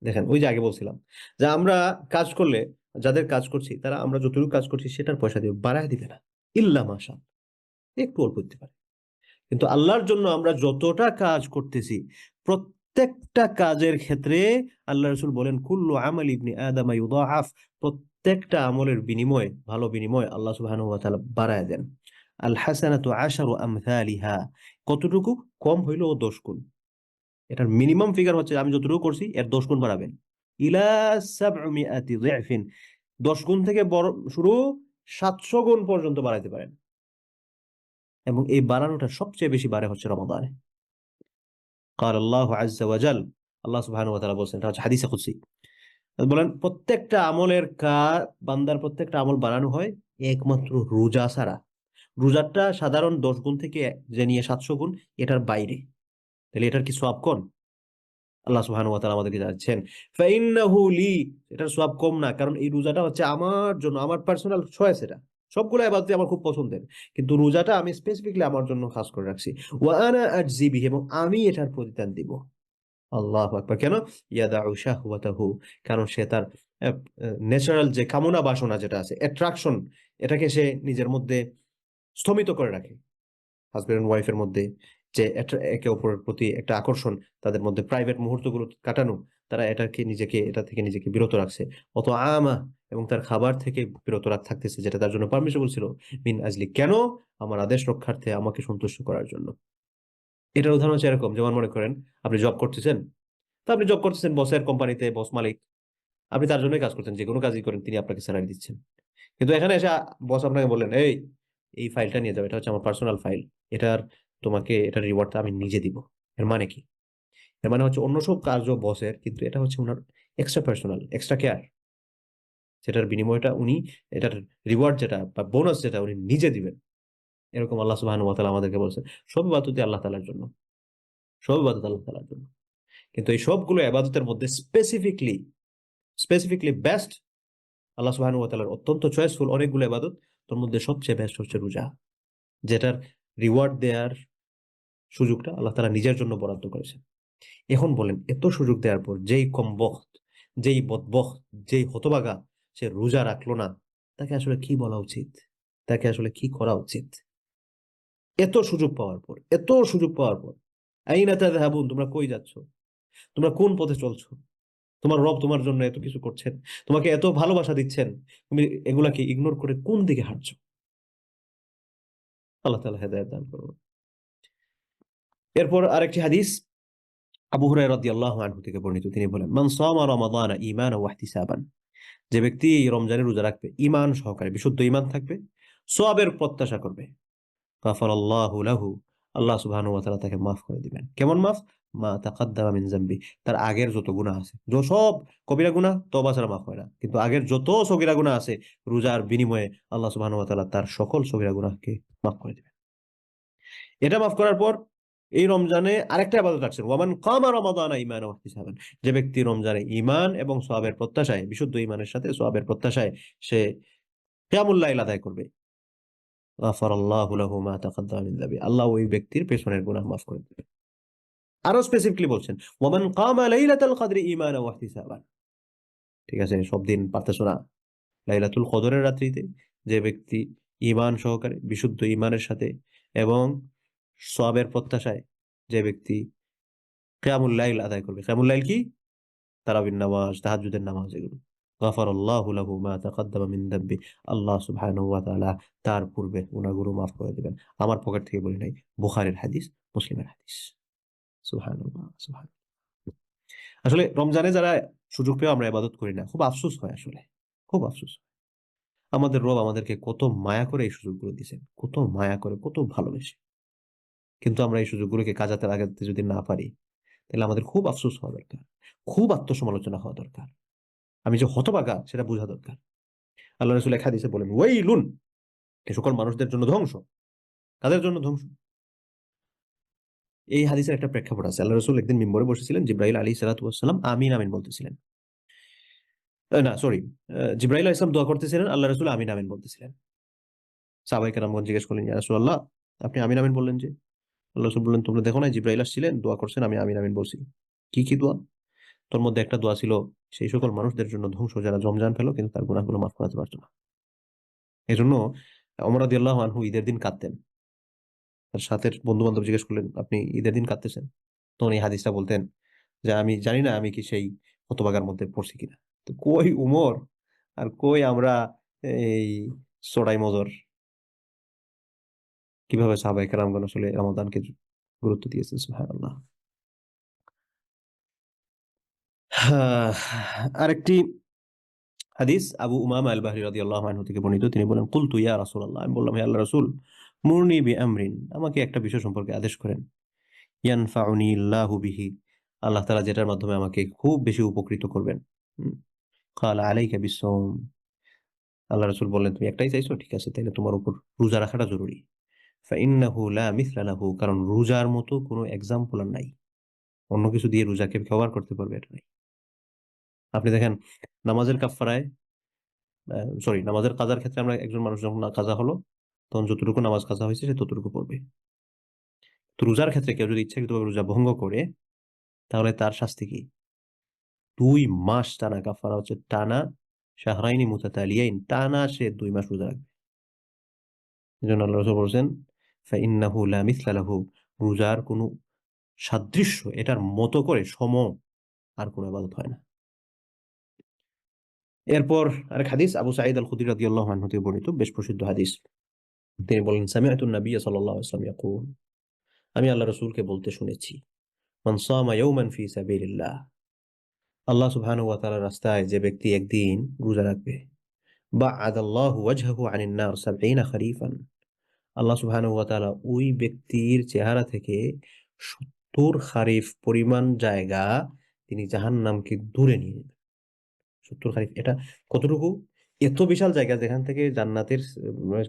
দেখেন, ওই যে আগে বলছিলাম যে আমরা কাজ করলে, যাদের কাজ করছি তারা আমরা যতটুকু কাজ করছি সেটার পয়সা দিবে, বাড়ায় দিবে না। ইল্লা মাশা, একটু অল্প দিতে পারে। কিন্তু আল্লাহর জন্য আমরা যতটা কাজ করতেছি, প্রত্যেকটা কাজের ক্ষেত্রে আল্লাহ রাসূল বলেন কুল্লু আমাল ইবনি আদম ইউদাআফ, প্রত্যেকটা আমলের বিনিময়, ভালো বিনিময় আল্লাহ সুবহানাহু ওয়া তাআলা বাড়ায় দেন। আল হাসানাতু আশারু আমসালিহা, কতটুকু? কম হইলেও 10 গুণ। এটার মিনিমাম ফিগার হচ্ছে আমি যতটুকু করছি এর 10 গুণ বাড়াবেন, ইলা 700 ضعف, 10 গুণ থেকে বড় শুরু 700 গুণ পর্যন্ত বাড়াইতে পারেন। এবং এই বাড়ানোটা সবচেয়ে বেশি বাড়ে হচ্ছে রমাদানে। قال الله عز وجل, আল্লাহ সুবহানাহু ওয়া তাআলা বলেন, এটা হচ্ছে হাদিসে কুদসি, বলেন প্রত্যেকটা আমলের বান্দার প্রত্যেকটা আমল বানানো হয় একমাত্র রোজা ছাড়া। রোজাটা সাধারণ 10 গুণ থেকে যে নিয়ে 700 গুণ, এটার বাইরে। তাহলে এটার কি সওয়াব কম? আল্লাহ সুবহানাহু ওয়া তাআলা আমাদেরকে জানাচ্ছেন ফাইন্নাহু লি, এটার সওয়াব কম না, কারণ এই রোজাটা হচ্ছে আমার জন্য, আমার পার্সোনাল চয়েস। এটা সবগুলো ইবাদতই আমার খুব পছন্দের, কিন্তু রোজাটা আমি স্পেসিফিকলি আমার জন্য খাস করে রাখছি। ওয়া আনা আজজি বিহি, এবং আমি এটার প্রতিদান দিব। আল্লাহু আকবার। কেন? ইয়াদাউ শাহওয়াতাহু, কারণ সে তার ন্যাচারাল যে কামনা বাসনা যেটা আছে, অ্যাট্রাকশন, এটাকে সে নিজের মধ্যে স্থমিত করে রাখে। হাজবেন্ড এন্ড ওয়াইফের মধ্যে যে একে অপরের প্রতি একটা আকর্ষণ, তাদের মধ্যে প্রাইভেট মুহূর্তগুলো কাটানো, তারা এটা থেকে নিজেকে বিরত রাখছে। অত আমা, এবং তার খাবার থেকে বিরত থাকতেছে, যেটা তার জন্য পারমিশবল ছিল, মিন আজলি, কেন? আমার আদেশ রক্ষার্থে, আমাকে সন্তুষ্ট করার জন্য। এটার উদাহরণ হচ্ছে এরকম, যেমন মনে করেন আপনি জব করতেছেন, তো আপনি জব করতেছেন বসের কোম্পানিতে, বস মালিক, আপনি তার জন্যই কাজ করতেন, যে কোনো কাজই করেন তিনি আপনাকে স্যালারি দিচ্ছেন। কিন্তু এখানে এসে বস আপনাকে বললেন, এই ফাইলটা নিয়ে যাও, এটা হচ্ছে আমার পার্সোনাল ফাইল, এটার এটার রিওয়ার্ডটা আমি নিজে দিব। এর মানে কি? এর মানে হচ্ছে অন্য সব কাজও বসের, কিন্তু এটা হচ্ছে ওনার এক্সট্রা পার্সোনাল, এক্সট্রা কেয়ার, যেটার বিনিময়টা উনি, এটার রিওয়ার্ড যেটা বা বোনাস যেটা উনি নিজে দিবেন। এরকম আল্লাহ সুবহানাহু ওয়া তাআলা আমাদেরকে বলছেন সব ইবাদতই আল্লাহ তাআলার জন্য, সব ইবাদত আল্লাহ তাআলার জন্য। কিন্তু এই সবগুলো ইবাদতের মধ্যে স্পেসিফিকলি বেস্ট, আল্লাহ সুবহানাহু ওয়া তাআলার অত্যন্ত চয়েসফুল অনেকগুলো ইবাদত, তোর মধ্যে সবচেয়ে বেস্ট হচ্ছে রোজা, যেটার রিওয়ার্ড দেওয়ার সুযোগটা আল্লাহ তাআলা নিজের জন্য বরাদ্দ করেছেন। এখন বলেন, এত সুযোগ দেওয়ার পর যেই কমবখত, যেই বদবখত, যেই হতভাগা সে রোজা রাখলো না, তাকে আসলে কি বলা উচিত? তাকে আসলে কি করা উচিত? এত সুযোগ পাওয়ার পর আইনা তাযহাবুন, তোমরা কই যাচ্ছ? তোমরা কোন পথে চলছো? তোমার রব তোমার জন্য এত কিছু করছেন, তোমাকে এত ভালোবাসা দিচ্ছেন, তুমি এগুলাকে ইগনোর করে কোন দিকে হাঁটছো? আল্লাহ তাআলা হেদায়েত দান করুন। এরপর আরেকটি হাদিস আবু হুরায়রা রাদিয়াল্লাহু আনহু থেকে বর্ণিত, তিনি বলেন, মান সামা রমাদানা ঈমানান ওয়া ইহতিসাবান, যে ব্যক্তি রমজানের রোজা রাখবে ঈমান সহকারে, বিশুদ্ধ ঈমান থাকবে, সওয়াবের প্রত্যাশা করবে, গাফারাল্লাহু লাহু, আল্লাহ সুবহানাহু ওয়া তাআলা তাকে মাফ করে দিবেন। কেমন মাফ? মা তাকাদ্দামা মিন যামবি, তার আগের যত গুনাহ আছে, সব কবিরা গুনাহ তওবা ছাড়া মাফ হয় না, কিন্তু আগের যত সগীরা গুনাহ আছে, রোজার বিনিময়ে আল্লাহ সুবহানাহু ওয়া তাআলা তার সকল সগীরা গুনাহকে মাফ করে দিবেন। এটা মাফ করার পর এই রমজানে আরেকটা ইবাদত রাখছেন, ওয়ামান কামা রমাদানা ঈমানান ওয়া ইহতিসাবান, যে ব্যক্তি রমজানে ঈমান এবং সওয়াবের প্রত্যাশায়, বিশুদ্ধ ঈমানের সাথে সওয়াবের প্রত্যাশায় সে কিয়ামুল লাইল আদায় করবে, গাফারাল্লাহু লাহু মা তাকাদ্দামা মিন যামবি, আল্লাহ ওই ব্যক্তির পেছনের গুনাহ মাফ করে দিবেন। আরো স্পেসিফিকলি বলছেন, ওয়ামান কামা লাইলাতাল কদরি ঈমানান ওয়া ইহতিসাবান, ঠিক আছে, সব দিন পারতেছো না, লাইলাতুল কদরের রাত্রিতে যে ব্যক্তি ঈমান সহকারে, বিশুদ্ধ ঈমানের সাথে এবং সওয়াবের প্রত্যাশায় যে ব্যক্তি কিয়ামুল লাইল আদায় করবে, কিয়ামুল লাইল কি? তারাবির নামাজ, তাহাজ্জুদের নামাজ, এগুলো, গাফারাল্লাহু লাহু মা তাকাদ্দামা মিন যামবি, আল্লাহ সুবহানাহু ওয়া তাআলা তার পূর্বে গুনাহ গুলো মাফ করে দিবেন। আমার পকেট থেকে বলি নাই, বুখারীর হাদিস, মুসলিমের হাদিস। সুবহানাল্লাহ, সুবহানাল্লাহ। আসলে রমজানে যারা সুযোগ পেয়ে আমরা ইবাদত করি না, খুব আফসোস হয় আসলে, খুব আফসোস। আমাদের রব আমাদেরকে কত মায়া করে এই সুযোগগুলো দিয়েছেন, কত মায়া করে, কত ভালোবেসে, কিন্তু আমরা এই সুযোগগুলোকে কাজে লাগাতে যদি না পারি, তাহলে আমাদের খুব আফসোস হওয়া দরকার, খুব আত্মসমালোচনা হওয়া দরকার, আমি যে হতভাগা সেটা বোঝা দরকার। আল্লাহ রাসূল এক হাদিসে বলেন, ওয়াইলুন, এই সকল মানুষদের জন্য ধ্বংস। কাদের জন্য ধ্বংস? এই হাদিসের একটা প্রেক্ষাপট আছে। আল্লাহ রাসূল একদিন মিম্বরে বসেছিলেন, জিবরাইল আলাইহিস সালাতু ওয়াস সালাম আমিন আমিন বলতেছিলেন। না সরি, জিবরাইল আলাইহিস সালাম দোয়া করতেছিলেন, আল্লাহ রাসূল আমিন আমিন বলতেছিলেন। সাহাবায়ে কেরামগণ জিজ্ঞেস করলেন, ইয়া রাসূলুল্লাহ, আপনি আমিন আমিন বললেন যে? আল্লাহ রাসূল বললেন, তোমরা দেখো না জিবরাইল আসছিলেন, দোয়া করছেন, আমি আমিন আমিন বলছি। কি কি দোয়া? তোর মধ্যে একটা দোয়া ছিল, সেই সকল মানুষদের জন্য ধ্বংস যারা রমজান পেল কিন্তু তার গুনাহগুলো মাফ করাতে পারতো না। এজন্য ওমর রাদিয়াল্লাহু আনহু ঈদের দিন কাঁদতেন। তার সাথে বন্ধু-বান্ধব জিজ্ঞেস করলেন, আপনি ঈদের দিন কাঁদতেছেন? তখন এই হাদিসটা বলতেন যে, আমি জানি না আমি কি সেই হতভাগার মধ্যে পড়ছি কিনা। তো কই উমর, আর কই আমরা এই চড়াই মজর, কিভাবে সাহাবায়ে কেরামগণ আসলে রমাদানকে গুরুত্ব দিয়েছেন, সুবহানাল্লাহ। আরেকটি হাদিস আবু উমামা আল বাহরি রাদিয়াল্লাহু আনহু থেকে বর্ণিত। তিনি বলেন, কুলতু ইয়া রাসূলুল্লাহ, আমি বললাম হে আল্লাহর রাসূল, মুরনি বিআমরিন, আমাকে একটা বিষয় সম্পর্কে আদেশ করেন। ইয়ানফাউনি আল্লাহু বিহি, আল্লাহ তাআলা যেটার মাধ্যমে আমাকে খুব বেশি উপকৃত করবেন। ক্বালা আলাইকা বিসসাওম, আল্লাহ রাসূল বললেন, তুমি একটাই চাইছো, ঠিক আছে, তাহলে তোমার উপর রোজা রাখাটা জরুরি। ফাইন্নাহু লা মিসলা লাহু, কারণ রোজার মতো কোনো এক্সাম্পল আর নাই। অন্য কিছু দিয়ে রোজাকে কভার করতে পারবে এটা নাই। আপনি দেখেন নামাজের কাফফারায়, নামাজের কাজার ক্ষেত্রে আমরা একজন মানুষ যখন কাজা হলো, তখন যতটুকু নামাজ কাজা হয়েছে সে ততটুকু পড়বে। তো রোজার ক্ষেত্রে কেউ যদি ইচ্ছাকৃতভাবে রোজা ভঙ্গ করে, তাহলে তার শাস্তি কি? 2 মাস টানা কাফারা, হচ্ছে টানা শাহরাইনি মুতাতালিয়াইন, টানা সে 2 মাস রোজা রাখবে। এজন্য আল্লাহ রাসূল বলেছেন, ফাইন্নাহু লা মিসলা লাহু, রোজার কোনো সাদৃশ্য, এটার মতো করে সম আর কোনো ইবাদত হয় না। এরপর আরেক হাদিস আবু সাঈদ আল খুদরি রাদিয়াল্লাহু আনহু থেকে বর্ণিত, বেশ প্রসিদ্ধ হাদিস। তিনি বলেন, সামিআতু নবিয়্য সাল্লাল্লাহু আলাইহি ওয়াসাল্লাম ইয়াকুল, আমি আল্লাহ রাসূলকে বলতে শুনেছি, মান সামা ইয়াওমান ফি সাবিলিল্লাহ, আল্লাহ সুবহানাহু ওয়া তাআলার রাস্তায় যে ব্যক্তি একদিন রোজা রাখবে, বা'আদাল্লাহু ওয়াজহাহু আনিন নার ৭০ খরিফান, আল্লাহ সুবহানাহু ওয়া তাআলা ওই ব্যক্তির চেহারা থেকে ৭০ খারিফ পরিমাণ জায়গা তিনি জাহান্নামকে দূরে নিয়ে নেবেন। ৭০ খারিফ, এটা কতটুকু? এত বিশাল জায়গা যেখান থেকে জান্নাতের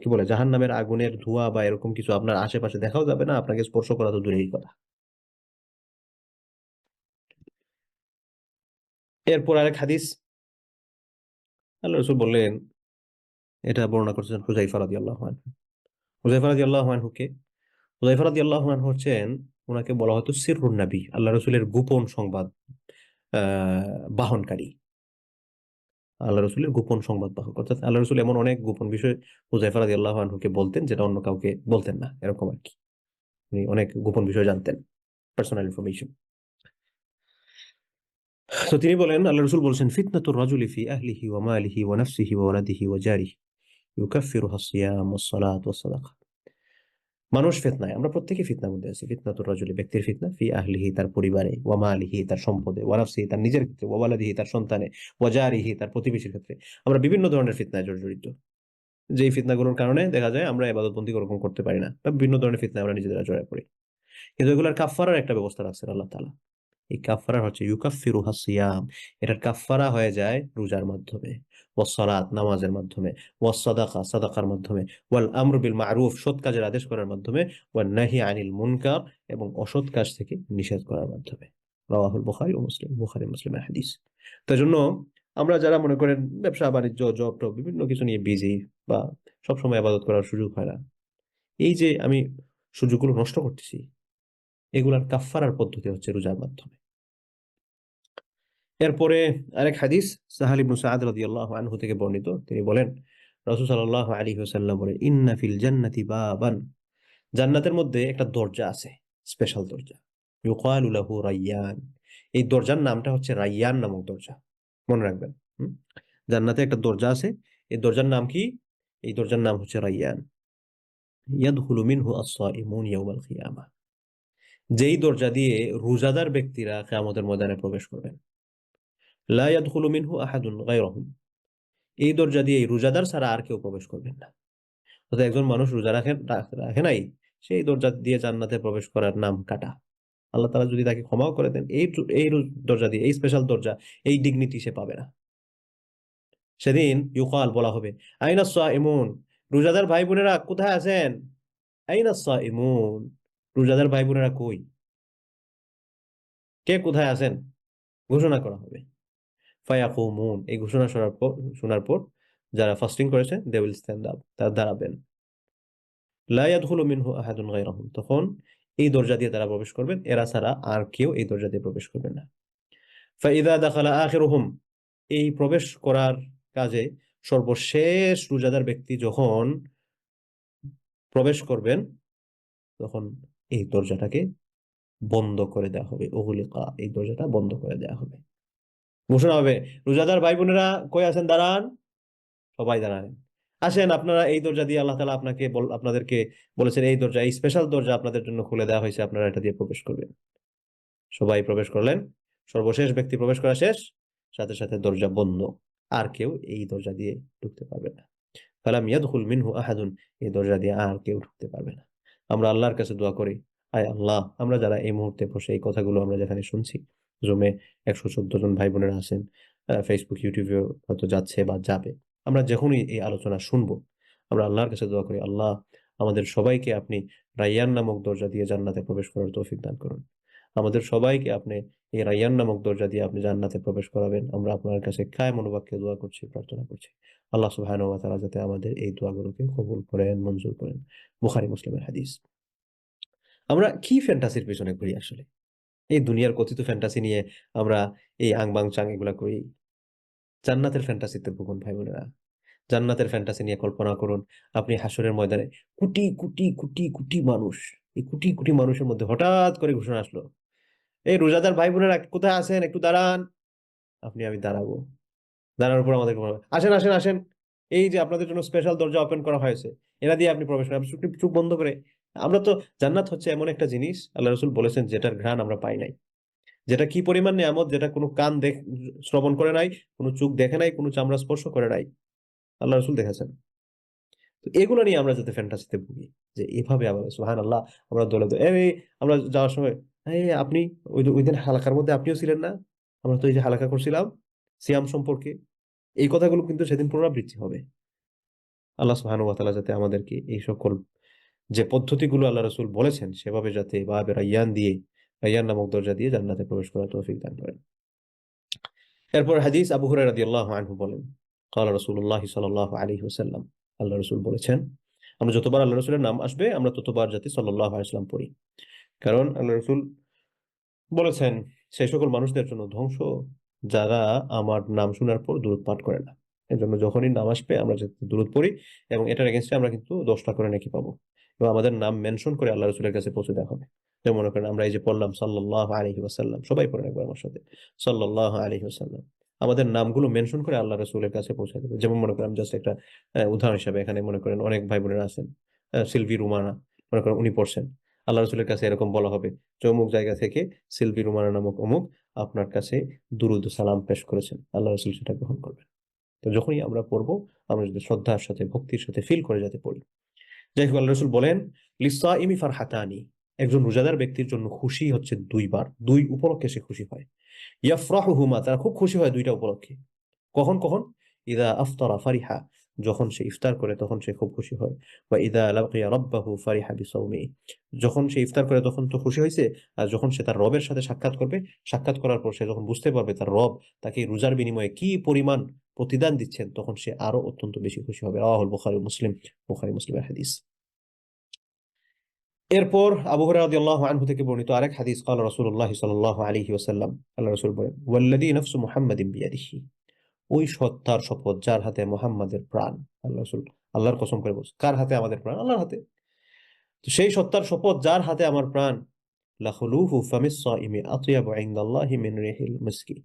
কি বলে, জাহান্নামের আগুনের ধোঁয়া বা এরকম কিছু আপনার আশেপাশে দেখাও যাবে না, আপনাকে স্পর্শ করা তো দূরেরই কথা। এরপর আরেক হাদিস আল্লাহ রাসূল বললেন, এটা বর্ণনা করছেন হুযায়ফা রাদিয়াল্লাহু আনহু। হুযায়ফা রাদিয়াল্লাহু আনহু কে? হুযায়ফা রাদিয়াল্লাহু আনহু হচ্ছেন, উনাকে বলা হতো সিররুন নবী, আল্লাহ রাসূলের গোপন সংবাদ বাহনকারী, আল্লাহ রাসূলের গোপন সংবাদ বাহক। অর্থাৎ আল্লাহ রাসূল এমন অনেক গোপন বিষয় হুযায়ফা রাদিয়াল্লাহু আনহুকে বলতেন, যেটা অন্য কাউকে বলতেন না, এরকম আরকি। উনি অনেক গোপন বিষয় জানতেন, পার্সোনাল ইনফরমেশন। তো তিনি বলেন, আল্লাহ রাসূল বলেছেন, ফিতনাতুর রাজুলি ফি আহলিহি ওয়া মালিহি ওয়া নাফসিহি ওয়া ওয়ালাদিহি ওয়া জারিহি ইউকাফফিরুহা সিয়াম ওয়াস সালাত ওয়াস সাদাকা। মানুষ ফিতনায়, আমরা প্রত্যেকেই ফিতনার মধ্যে আছি। ফিতনাতুর রাজুলি, ব্যক্তির ফিতনা, ফি আহলিহি, তার পরিবারে, ওয়া মালিহি, তার সম্পদে, ওয়া নাফসিহি, তার নিজের ক্ষেত্রে, ওয়া ওয়ালাদিহি, তার সন্তানে, ওয়া জারিহি, তার প্রতিবেশীর ক্ষেত্রে। আমরা বিভিন্ন ধরনের ফিতনায় জর্জরিত, যেই ফিতনাগুলোর কারণে দেখা যায় আমরা ইবাদতবন্দি ওরকম করতে পারি না, বা বিভিন্ন ধরনের ফিতনায় আমরা নিজেরা জড়ায় পড়ি। কিন্তু এগুলোর কাফফারার একটা ব্যবস্থা রাখছেন আল্লাহ তাআলা। এই কাফফারা হচ্ছে ইউকাফফিরুহা সিয়াম, এটার কাফফারা হয়ে যায় রোজার মাধ্যমে, ওয়াস সালাত, নামাজের মাধ্যমে, ওয়াস সাদাকা, সাদাকার মাধ্যমে, ওয়াল আমরু বিল মা'রুফ, সৎ কাজের আদেশ করার মাধ্যমে, ওয়ান নাহি আনিল মুনকার, এবং অসৎ কাজ থেকে নিষেধ করার মাধ্যমে। রাওয়াহুল বুখারী ও মুসলিম, বুখারী মুসলিমের হাদিস। তাই জন্য আমরা যারা মনে করেন ব্যবসা বাণিজ্য, জব টব বিভিন্ন কিছু নিয়ে বিজি, বা সবসময় ইবাদত করার সুযোগ হয় না, এই যে আমি সুযোগগুলো নষ্ট করতেছি, এগুলার কাফফারার পদ্ধতি হচ্ছে রোজার মাধ্যমে। এরপরে আরেক হাদিস সাহাল ইবনে সাআদ রাদিয়াল্লাহু আনহু থেকে বর্ণিত, তিনি বলেন, রাসূল সাল্লাল্লাহু আলাইহি ওয়াসাল্লাম বলেন, ইন্না ফিল জান্নাতি বাবান, জান্নাতের মধ্যে একটা দরজা আছে, স্পেশাল দরজা, ইউকালু লাহু রায়্যান, এই দরজার নামটা হচ্ছে রায়্যান নামক দরজা, মনে রাখবেন। জান্নাতে একটা দরজা আছে, এই দরজার নাম কি? এই দরজার নাম হচ্ছে রায়্যান। ইয়াদখুলু মিনহু আস-সাইমুন ইয়াওমাল কিয়ামাহ, যেই দরজা দিয়ে রোজাদার ব্যক্তিরা কিয়ামতের ময়দানে প্রবেশ করবেন। লা ইয়াদখুলু মিনহু আহাদুন গায়রুহুম, এই দরজা দিয়ে রোজাদার ছাড়া আর কেউ প্রবেশ করবেন না। অর্থাৎ একজন মানুষ রোজা রাখে নাই, সেই দরজা দিয়ে জান্নাতে প্রবেশ করার নাম কাটা। আল্লাহ তাআলা যদি তাকে ক্ষমাও করে দেন, এই দরজা দিয়ে, এই স্পেশাল দরজা, এই ডিগনিটি সে পাবে না। সেদিন ইউকাল, বলা হবে, আইনাস সাইমুন, রোজাদার ভাই বোনেরা কোথায় আছেন? আইনাস সাইমুন, রোজাদার ভাই বোনেরা কই? কে কোথায় আছেন? ঘোষণা করা হবে। ফায়াকুমুন, এই ঘোষণা শোনার পর যারা ফাস্টিং করেছে, দে উইল স্ট্যান্ড আপ, তারা দাঁড়াবেন। লা ইয়াদখুলু মিনহু আহাদুন গায়রুহুম, তখন এই দরজা দিয়ে তারা প্রবেশ করবেন, এরা ছাড়া আর কেউ এই দরজা দিয়ে প্রবেশ করবেন না। ফাইদা দাখালা আখিরুহুম, এই প্রবেশ করার কাজে সর্বশেষ রোজাদার ব্যক্তি যখন প্রবেশ করবেন, তখন এই দরজাটাকে বন্ধ করে দেওয়া হবে, উগলিকা, এই দরজাটা বন্ধ করে দেওয়া হবে। ঘোষণা হবে, রোজাদার ভাই বোনেরা কই আছেন? দাঁড়ান, সবাই দাঁড়ান, আসেন, আপনারা এই দরজা দিয়ে, আল্লাহ তাআলা আপনাদেরকে বলেছেন, এই দরজা, এই স্পেশাল দরজা আপনাদের জন্য খুলে দেওয়া হয়েছে, আপনারা এটা দিয়ে প্রবেশ করবেন। সবাই প্রবেশ করলেন, সর্বশেষ ব্যক্তি প্রবেশ করা শেষ, সাথে সাথে দরজা বন্ধ, আর কেউ এই দরজা দিয়ে ঢুকতে পারবে না। ফালাম ইয়াদখুল মিনহু আহাদুন, এই দরজা দিয়ে আর কেউ ঢুকতে পারবে না। আমরা আল্লাহর কাছে দোয়া করি, আয় আল্লাহ, আমরা যারা এই মুহূর্তে বসে এই কথাগুলো আমরা যেখানে শুনছি, জুমে 114 জন ভাই বোনেরা আছেন, ফেসবুক ইউটিউবে হয়তো যাচ্ছে বা যাবে, আমরা যখনই এই আলোচনা শুনবো, আমরা আল্লাহর কাছে দোয়া করি, আল্লাহ আমাদের সবাইকে আপনি রাইয়ান নামক দরজা দিয়ে জান্নাতে প্রবেশ করার তৌফিক দান করুন। আমাদের সবাইকে আপনি এই রাইয়ান নামক দরজা দিয়ে আপনি জান্নাতে প্রবেশ করাবেন। আমরা আপনার কাছে কায় মনোবাক্যে দোয়া করছি, প্রার্থনা করছি। আল্লাহ সুবহানাহু ওয়া তাআলা যাতে আমাদের এই দোয়াগুলোকে কবুল করেন, মঞ্জুর করেন। বুখারী মুসলিমের হাদিস। আমরা কি ফ্যান্টাসির পেছনে ঘুরি আসলে? এই দুনিয়ার কথিত ফ্যান্টাসি নিয়ে আমরা এই আং বাং চাং এগুলা করি। জান্নাতের ফ্যান্টাসিতে ভুগুন ভাই বোনেরা। জান্নাতের ফ্যান্টাসি নিয়ে কল্পনা করুন, আপনি হাসরের ময়দানে কোটি কোটি কোটি কোটি মানুষ, এই কোটি কোটি মানুষের মধ্যে হঠাৎ করে ঘোষণা আসলো, এই রোজাদার ভাই বোনেরা কোথায় আছেন, একটু দাঁড়ান। আপনি আমি দাঁড়াবো, দাঁড়ানোর পর আমাদেরকে বলবে, আসেন আসেন আসেন, এই যে আপনাদের জন্য স্পেশাল দরজা ওপেন করা হয়েছে, এরা দিয়ে আপনি প্রবেশ করেন। আপনি চুপ চুপ বন্ধ করে। আমরা তো, জান্নাত হচ্ছে এমন একটা জিনিস আল্লাহ রাসূল বলেছেন যেটার ঘ্রাণ আমরা পাই নাই, যেটা কি পরিমাণ নিয়ামত, যেটা কোনো কান শ্রবণ করে নাই, কোনো চোখ দেখে নাই, কোনো চামড়া স্পর্শ করে নাই, আল্লাহ রাসূল দেখেছেন। তো এগুলো নিয়ে আমরা যাতে ফ্যান্টাসিতে ভুগি, যে এভাবে আবার সুবহানাল্লাহ, আমরা দলে দলে এই আমরা যাওয়ার সময়, এই আপনি ওই দিন হালাকার মধ্যে আপনিও ছিলেন না, আমরা তো এই যে হালাকা করছিলাম সিয়াম সম্পর্কে, এই কথাগুলো কিন্তু সেদিন পুনরাবৃত্তি হবে। আল্লাহ সুবহানাহু ওয়া তাআলা যাতে আমাদেরকে এই সকল যে পদ্ধতিগুলো আল্লাহ রাসূল বলেছেন সেভাবে যাতে বাবে রায়্যান দিয়ে, রায়্যান নামক দরজা দিয়ে জান্নাতে প্রবেশ করার তৌফিক দান করেন। এরপর হাদিস, আবু হুরায়রা রাদিয়াল্লাহু আনহু বলেন, ক্বালা রাসূলুল্লাহ সাল্লাল্লাহু আলাইহি ওয়াসাল্লাম, আল্লাহ রাসূল বলেছেন, আমরা যতবার আল্লাহ রাসূলের নাম আসবে আমরা ততবার যাতে সাল্লাল্লাহু আলাইহি ওয়াসাল্লাম পড়ি। কারণ আল্লাহ রাসূল বলেছেন, সেই সকল মানুষদের জন্য ধ্বংস যারা আমার নাম শোনার পর দুরূদ পাঠ করে না। এজন্য যখনই নাম আসবে আমরা যাতে দুরূদ পড়ি, এবং এটার এগেইনস্টে আমরা কিন্তু 10টা করে নেকি পাবো, এবং আমাদের নাম মেনশন করে আল্লাহ রাসূলের কাছে পৌঁছে দেওয়া হবে। যেমন মনে করেন আমরা এই যে পড়লাম সাল্লাল্লাহু আলাইহি ওয়াসাল্লাম, সবাই পড়েন একবার আমার সাথে, সাল্লাল্লাহু আলাইহি ওয়াসাল্লাম, আমাদের নামগুলো মেনশন করে আল্লাহ রাসূলের কাছে পৌঁছে দেবে। যেমন মনে করেন জাস্ট একটা উদাহরণ হিসেবে এখানে মনে করেন অনেক ভাই বোনেরা আছেন, সিলভি রুমানা, মনে করেন উনি পড়ছেন, আল্লাহ রাসূলের কাছে এরকম বলা হবে যে অমুক জায়গা থেকে সিলভি রুমানা নামক অমুক আপনার কাছে দুরূদ ও সালাম পেশ করেছেন, আল্লাহ রাসূল সেটা গ্রহণ করবেন। তো যখনই আমরা পড়বো, আমরা যদি শ্রদ্ধার সাথে ভক্তির সাথে ফিল করে যাতে পড়ি। যাই হোক, আল্লাহ রাসূল বলেন, লিসাইমি ফারহাতানি, একজন রোজাদার ব্যক্তির জন্য খুশি হচ্ছে দুইবার, দুই উপলক্ষে সে খুশি হয়। ইয়াফরাহুহুমা, তারা খুব খুশি হয় দুইটা উপলক্ষে। কখন কখন? ইদা আফতারা ফারিহা, যখন সে ইফতার করে তখন সে খুব খুশি হয়। ওয়া ইদা লাকিয়া রাব্বাহু ফারিহা বিসাওমি, যখন সে ইফতার করে তখন তো খুশি হয়েছে, আর যখন সে তার রবের সাথে সাক্ষাৎ করবে, সাক্ষাৎ করার পর সে যখন বুঝতে পারবে তার রব তাকে রোজার বিনিময়ে কি পরিমাণ প্রতিদান দিচ্ছেন, তখন সে আরো অত্যন্ত বেশি খুশি হবে। রাওয়াহুল বুখারী মুসলিম, বুখারী মুসলিমের হাদিস। এরপর আবু হুরায়রা রাদিয়াল্লাহু আনহু থেকে বর্ণিত আরেক হাদিস, ক্বালা রাসূলুল্লাহ সাল্লাল্লাহু আলাইহি ওয়াসাল্লাম, আল্লাহ রাসূল বলেন, ওয়াল্লাযী নাফসু মুহাম্মাদিন বিয়াদিহি, ওই সত্তার শপথ যার হাতে মুহাম্মাদের প্রাণ। আল্লাহ রাসূল আল্লাহর কসম করে বলছে, কার হাতে? আমাদের প্রাণ আল্লাহর হাতে। তো সেই সত্তার শপথ যার হাতে আমার প্রাণ, লাখুলুহু ফামিস সাইমি আতয়াবু ইনদাল্লাহি মিন রিহিল মিসকি,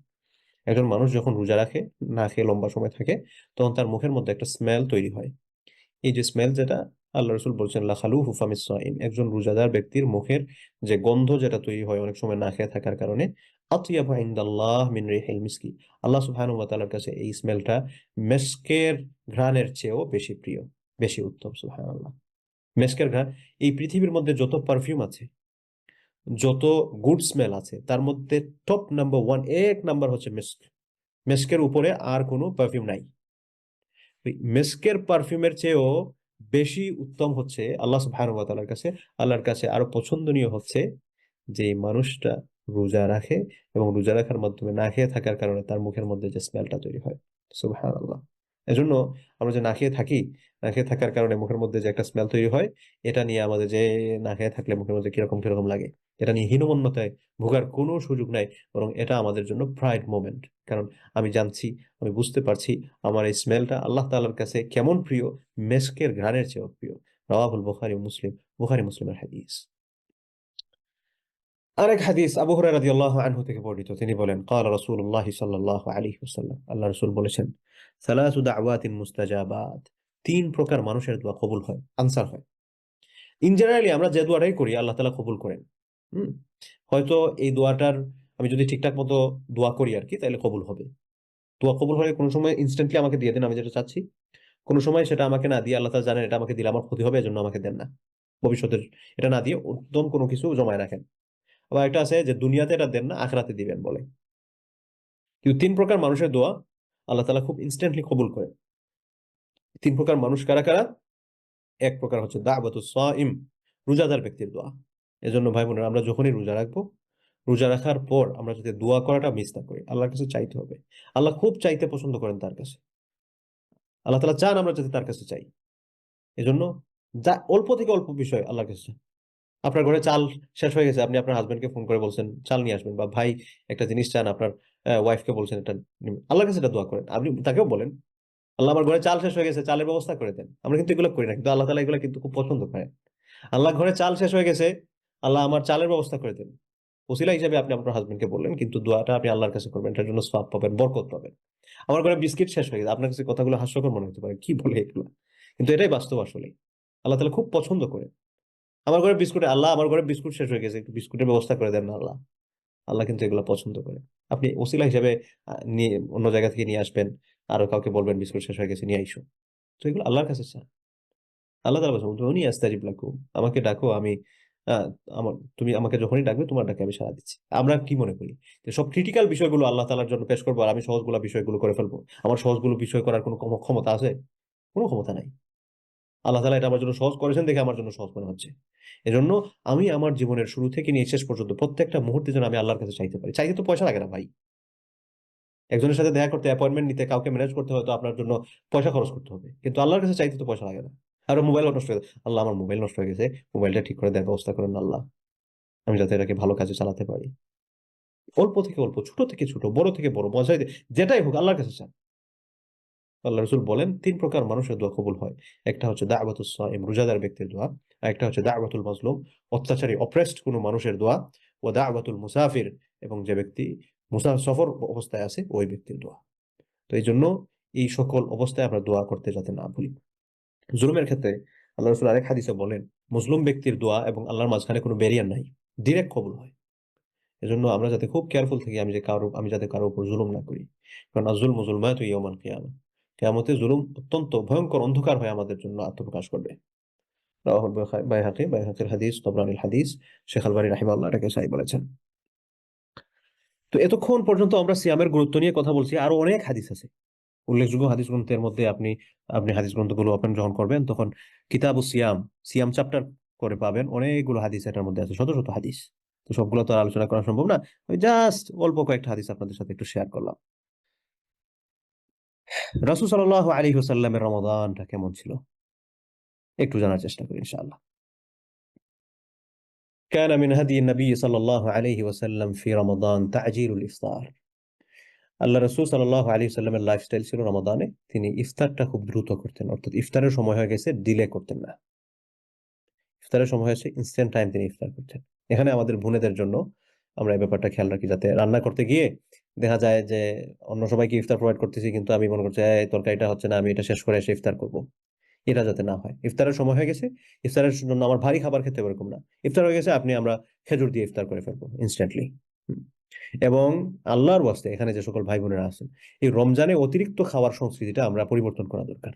একজন মানুষ যখন রোজা রাখে, না খেয়ে লম্বা সময় থাকে, তখন তার মুখের মধ্যে একটা স্মেল তৈরি হয়। এই যে স্মেল, যেটা আল্লাহ রাসূল বলছেন লাখালুহু ফামিস সাইম, একজন রোজাদার ব্যক্তির মুখের যে গন্ধ যেটা তৈরি হয় অনেক সময় না খেয়ে থাকার কারণে, আতয়াবু ইনদাল্লাহ মিন রিহিল মিসকি, আল্লাহ সুবহানাহু ওয়া তাআলার কাছে এই স্মেলটা মেস্কের ঘ্রাণের চেয়েও বেশি প্রিয়, বেশি উত্তম। সুবহানাল্লাহ, মেস্কের ঘ্রাণ, এই পৃথিবীর মধ্যে যত পারফিউম আছে, যত গুড স্মেল আছে, তার মধ্যে টপ নাম্বার ওয়ান, এক নাম্বার হচ্ছে মেস্ক। মেস্কের উপরে আর কোনো পারফিউম নাই। মেস্কের পারফিউমের চেয়েও বেশি উত্তম হচ্ছে আল্লাহ সুবহানাহু ওয়া তাআলার কাছে, আল্লাহর কাছে আরো পছন্দনীয় হচ্ছে যে মানুষটা রোজা রাখে এবং রোজা রাখার মাধ্যমে না খেয়ে থাকার কারণে তার মুখের মধ্যে যে স্মেলটা তৈরি হয়। সুবহানাল্লাহ, এজন্য আমরা যে না খেয়ে থাকি, না খেয়ে থাকার কারণে মুখের মধ্যে যে একটা স্মেল তৈরি হয়, এটা নিয়ে আমাদের যে না খেয়ে থাকলে মুখের মধ্যে কিরকম কিরকম লাগে, এটা নিয়ে হীনমন্যতায় ভোগার কোনো সুযোগ নাই, বরং এটা আমাদের জন্য প্রাইড মোমেন্ট। কারণ আমি জানছি, আমি বুঝতে পারছি আমার এই স্মেলটা আল্লাহ তাআলার কাছে কেমন প্রিয়, মেস্কের ঘ্রাণের চেয়েও প্রিয়। রাওয়াহুল বুখারী মুসলিম, বুখারী মুসলিমের হাদিস। আরেক হাদিস আবু হুরায়রা রাদিয়াল্লাহু আনহু থেকে বর্ণিত, তিনি বলেন, ক্বালা রাসূলুল্লাহ সাল্লাল্লাহু আলাইহি ওয়াসাল্লাম, আল্লাহ রাসূল বলেছেন, সালাসু দাওয়াতিন মুস্তাজাবাত, তিন প্রকার মানুষের দোয়া কবুল হয়, আনসার হয়। ইন জেনারেলি আমরা যে দোয়াটাই করি আল্লাহ তাআলা কবুল করেন। হুম, হয়তো এই দোয়াটার আমি যদি ঠিকঠাক মতো দোয়া করি আর কি, তাহলে কবুল হবে। দোয়া কবুল হলে কোনো সময় ইনস্ট্যান্টলি আমাকে দিয়ে দেন আমি যেটা চাচ্ছি, কোনো সময় সেটা আমাকে না দিয়ে আল্লাহ তাআলা জানেন এটা আমাকে দিলে আমার ক্ষতি হবে, এজন্য আমাকে দেন না ভবিষ্যতের, এটা না দিয়ে একদম কোনো কিছু জমায় রাখেন। আবার একটা আছে যে দুনিয়াতে এটা দেন না, আখরাতে দিবেন বলে। কিন্তু 3 প্রকার মানুষের দোয়া আল্লাহ তাআলা খুব ইনস্ট্যান্টলি কবুল করেন। 3 প্রকার মানুষ কারা কারা? এক প্রকার হচ্ছে দাওয়াতুস সাইম, রোজাদার ব্যক্তির দোয়া। এজন্য ভাই বোনেরা, আমরা যখনই রোজা রাখবো, রোজা রাখার পর আমরা যদি দোয়া করাটা মিস না করি, আল্লাহর কাছে চাইতে হবে। আল্লাহ খুব চাইতে পছন্দ করেন তার কাছে। আল্লাহ তাআলা চান আমরা যাতে তার কাছে চাই। এজন্য যা অল্প থেকে অল্প বিষয় আল্লাহর কাছে চান। আপনার ঘরে চাল শেষ হয়ে গেছে, আপনি আপনার হাজবেন্ডকে ফোন করে বলছেন চাল নিয়ে আসবেন, বা ভাই একটা জিনিস চান, আপনার ওয়াইফকে বলছেন এটা আল্লাহর কাছে এটা দোয়া করেন। আপনি তাকেও বলেন, আল্লাহ আমার ঘরে চাল শেষ হয়ে গেছে, চালের ব্যবস্থা করে দেন। আমরা কিন্তু এগুলো করি না, কিন্তু আল্লাহ তাআলা এগুলো কিন্তু খুব পছন্দ করেন। আল্লাহ ঘরে চাল শেষ হয়ে গেছে, আল্লাহ আমার চালের ব্যবস্থা করে দেন। ওসিলা হিসেবে আপনি আপনার হাজবেন্ডকে বললেন, কিন্তু দোয়াটা আপনি আল্লাহর কাছে করবেন, এটার জন্য সওয়াব পাবেন, বরকত পাবেন। আমার ঘরে বিস্কিট শেষ হয়ে গেছে, আপনার কাছে কথাগুলো হাস্যকর মনে হতে পারে, কি বলে এগুলো, কিন্তু এটাই বাস্তব আসলে। আল্লাহ তাআলা খুব পছন্দ করে। আমার ঘরে বিস্কুট, আল্লাহ আমার ঘরে বিস্কুট শেষ হয়ে গেছে, একটু বিস্কুটের ব্যবস্থা করে দেন না আল্লাহ। আল্লাহ কিন্তু এগুলো পছন্দ করে। আপনি ওসিলা হিসেবে নিয়ে অন্য জায়গা থেকে নিয়ে আসবেন, আরো কাউকে বলবেন বিস্কুট শেষ হয়ে গেছে নিয়ে আইসো। তো এগুলো আল্লাহর কাছে চান। আল্লাহ তাআলা বলেছেন উদউনি আস্তাজিব লাকুম, আমাকে ডাকো আমি আহ, আমার তুমি আমাকে যখনই ডাকবে তোমার ডাকে আমি সাড়া দিচ্ছি। আমরা কি মনে করি যে সব ক্রিটিক্যাল বিষয়গুলো আল্লাহ তাআলার জন্য পেশ করবো আর আমি সহজগুলো বিষয়গুলো করে ফেলবো, আমার সহজগুলো বিষয় করার কোনো ক্ষমতা আছে? কোনো ক্ষমতা নাই। আল্লাহ তাআলা এটা আমার জন্য সহজ করেছেন দেখে আমার জন্য সহজ মনে হচ্ছে। এজন্য আমি আমার জীবনের শুরু থেকে নিয়ে শেষ পর্যন্ত প্রত্যেকটা মুহূর্তে যেন আমি আল্লাহর কাছে চাইতে পারি। চাইতে তো পয়সা লাগে না ভাই। একজনের সাথে দেখা করতে, অ্যাপয়েন্টমেন্ট নিতে, কাউকে ম্যানেজ করতে, হয়তো আপনার জন্য পয়সা খরচ করতে হবে, কিন্তু আল্লাহর কাছে চাইতে তো পয়সা লাগে না। আর মোবাইল নষ্ট হয়ে গেছে, আল্লাহ আমার মোবাইল নষ্ট হয়ে গেছে, মোবাইলটা ঠিক করে দেওয়ার ব্যবস্থা করেন আল্লাহ, আমি যাতে এটাকে ভালো কাজে চালাতে পারি। অল্প থেকে অল্প, ছোট থেকে ছোট, বড় থেকে বড়, মজাই যেটাই হোক আল্লাহর কাছে চান। আল্লাহ রসুল বলেন 3 প্রকার মানুষের দোয়া কবুল হয়। একটা হচ্ছে দাওয়াতুস সাইম, রোজাদার ব্যক্তির দোয়া। আর একটা হচ্ছে দাওয়াতুল মাজলুম, অত্যাচারী অপ্রেসড কোনো মানুষের দোয়া। ও দাওয়াতুল মুসাফির, এবং যে ব্যক্তি সফর অবস্থায় আছে ওই ব্যক্তির দোয়া। তো এই জন্য এই সকল অবস্থায় আমরা দোয়া করতে যাতে না ভুলি। জুলুমের ক্ষেত্রে আল্লাহ রসুল আরেক হাদিসে বলেন, মজলুম ব্যক্তির দোয়া এবং আল্লাহর মাঝখানে কোনো ব্যারিয়ার নাই, ডিরেক্ট কবুল হয়। এজন্য আমরা যাতে খুব কেয়ারফুল থাকি, আমি যাতে কারো উপর জুলুম না করি। কারণ আয-যুলমু যুলমাতুন ইয়াওমাল কিয়ামা, কিয়ামতে জুলুম অত্যন্ত ভয়ঙ্কর অন্ধকার হয়ে আমাদের জন্য আত্মপ্রকাশ করবে। রাওয়াহুল বাইহাকী, বাইহাকীর হাদিস, তাবরানীর হাদিস, শেখ আলবানী রাহিমাহুল্লাহ এটাকে সহিহ বলেছেন। তো এতক্ষণ পর্যন্ত আমরা সিয়ামের গুরুত্ব নিয়ে কথা বলছি, আরো অনেক হাদিস আছে উল্লেখযোগ্য হাদিস গ্রন্থের মধ্যে। আপনি আপনি হাদিস গ্রন্থগুলো ওপেন যখন করবেন তখন কিতাবুস সিয়াম, সিয়াম চ্যাপ্টার করে পাবেন, অনেকগুলো হাদিস এটার মধ্যে আছে, শত শত হাদিস। তো সবগুলো তো আর আলোচনা করা সম্ভব না, ওই জাস্ট অল্প কয়েকটা হাদিস আপনাদের সাথে একটু শেয়ার করলাম। রাসূল সাল্লাল্লাহু আলাইহি ওয়াসাল্লামের রমাদানটা কেমন ছিল একটু জানার চেষ্টা করি ইনশাআল্লাহ। كان من هدي النبي صلى الله عليه وسلم في رمضان تعجيل الإفطار। আল্লাহ রাসূল সাল্লাল্লাহু আলাইহি ওয়াসাল্লামের লাইফস্টাইল ছিল রমাদানে তিনি ইফতারটা খুব দ্রুত করতেন, অর্থাৎ ইফতারের সময় হয়ে গেছে ডিলে করতেন না। ইফতারের সময় হয়েছে ইনস্ট্যান্ট টাইম তিনি ইফতার করছেন। এখানে আমাদের বোনেদের জন্য আমরা এই ব্যাপারটা খেয়াল রাখি, যাতে রান্না করতে গিয়ে দেখা যায় যে অন্য সবাইকে ইফতার প্রোভাইড করতেছি, কিন্তু আমি মনে করছি এই তরকারিটা হচ্ছে না, আমি এটা শেষ করে এসে ইফতার করব। এটা যাতে না হয়। ইফতারের সময় হয়ে গেছে, ইফতারের জন্য আমার ভারী খাবার খেতে হবে এরকম না। ইফতার হয়ে গেছে, আমরা খেজুর দিয়ে ইফতার করে ফেলবো ইনস্ট্যান্টলি। এবং আল্লাহর ওয়াস্তে এখানে যে সকল ভাই বোনেরা আছেন, এই রমজানে অতিরিক্ত খাওয়ার সংস্কৃতিটা আমরা পরিবর্তন করা দরকার।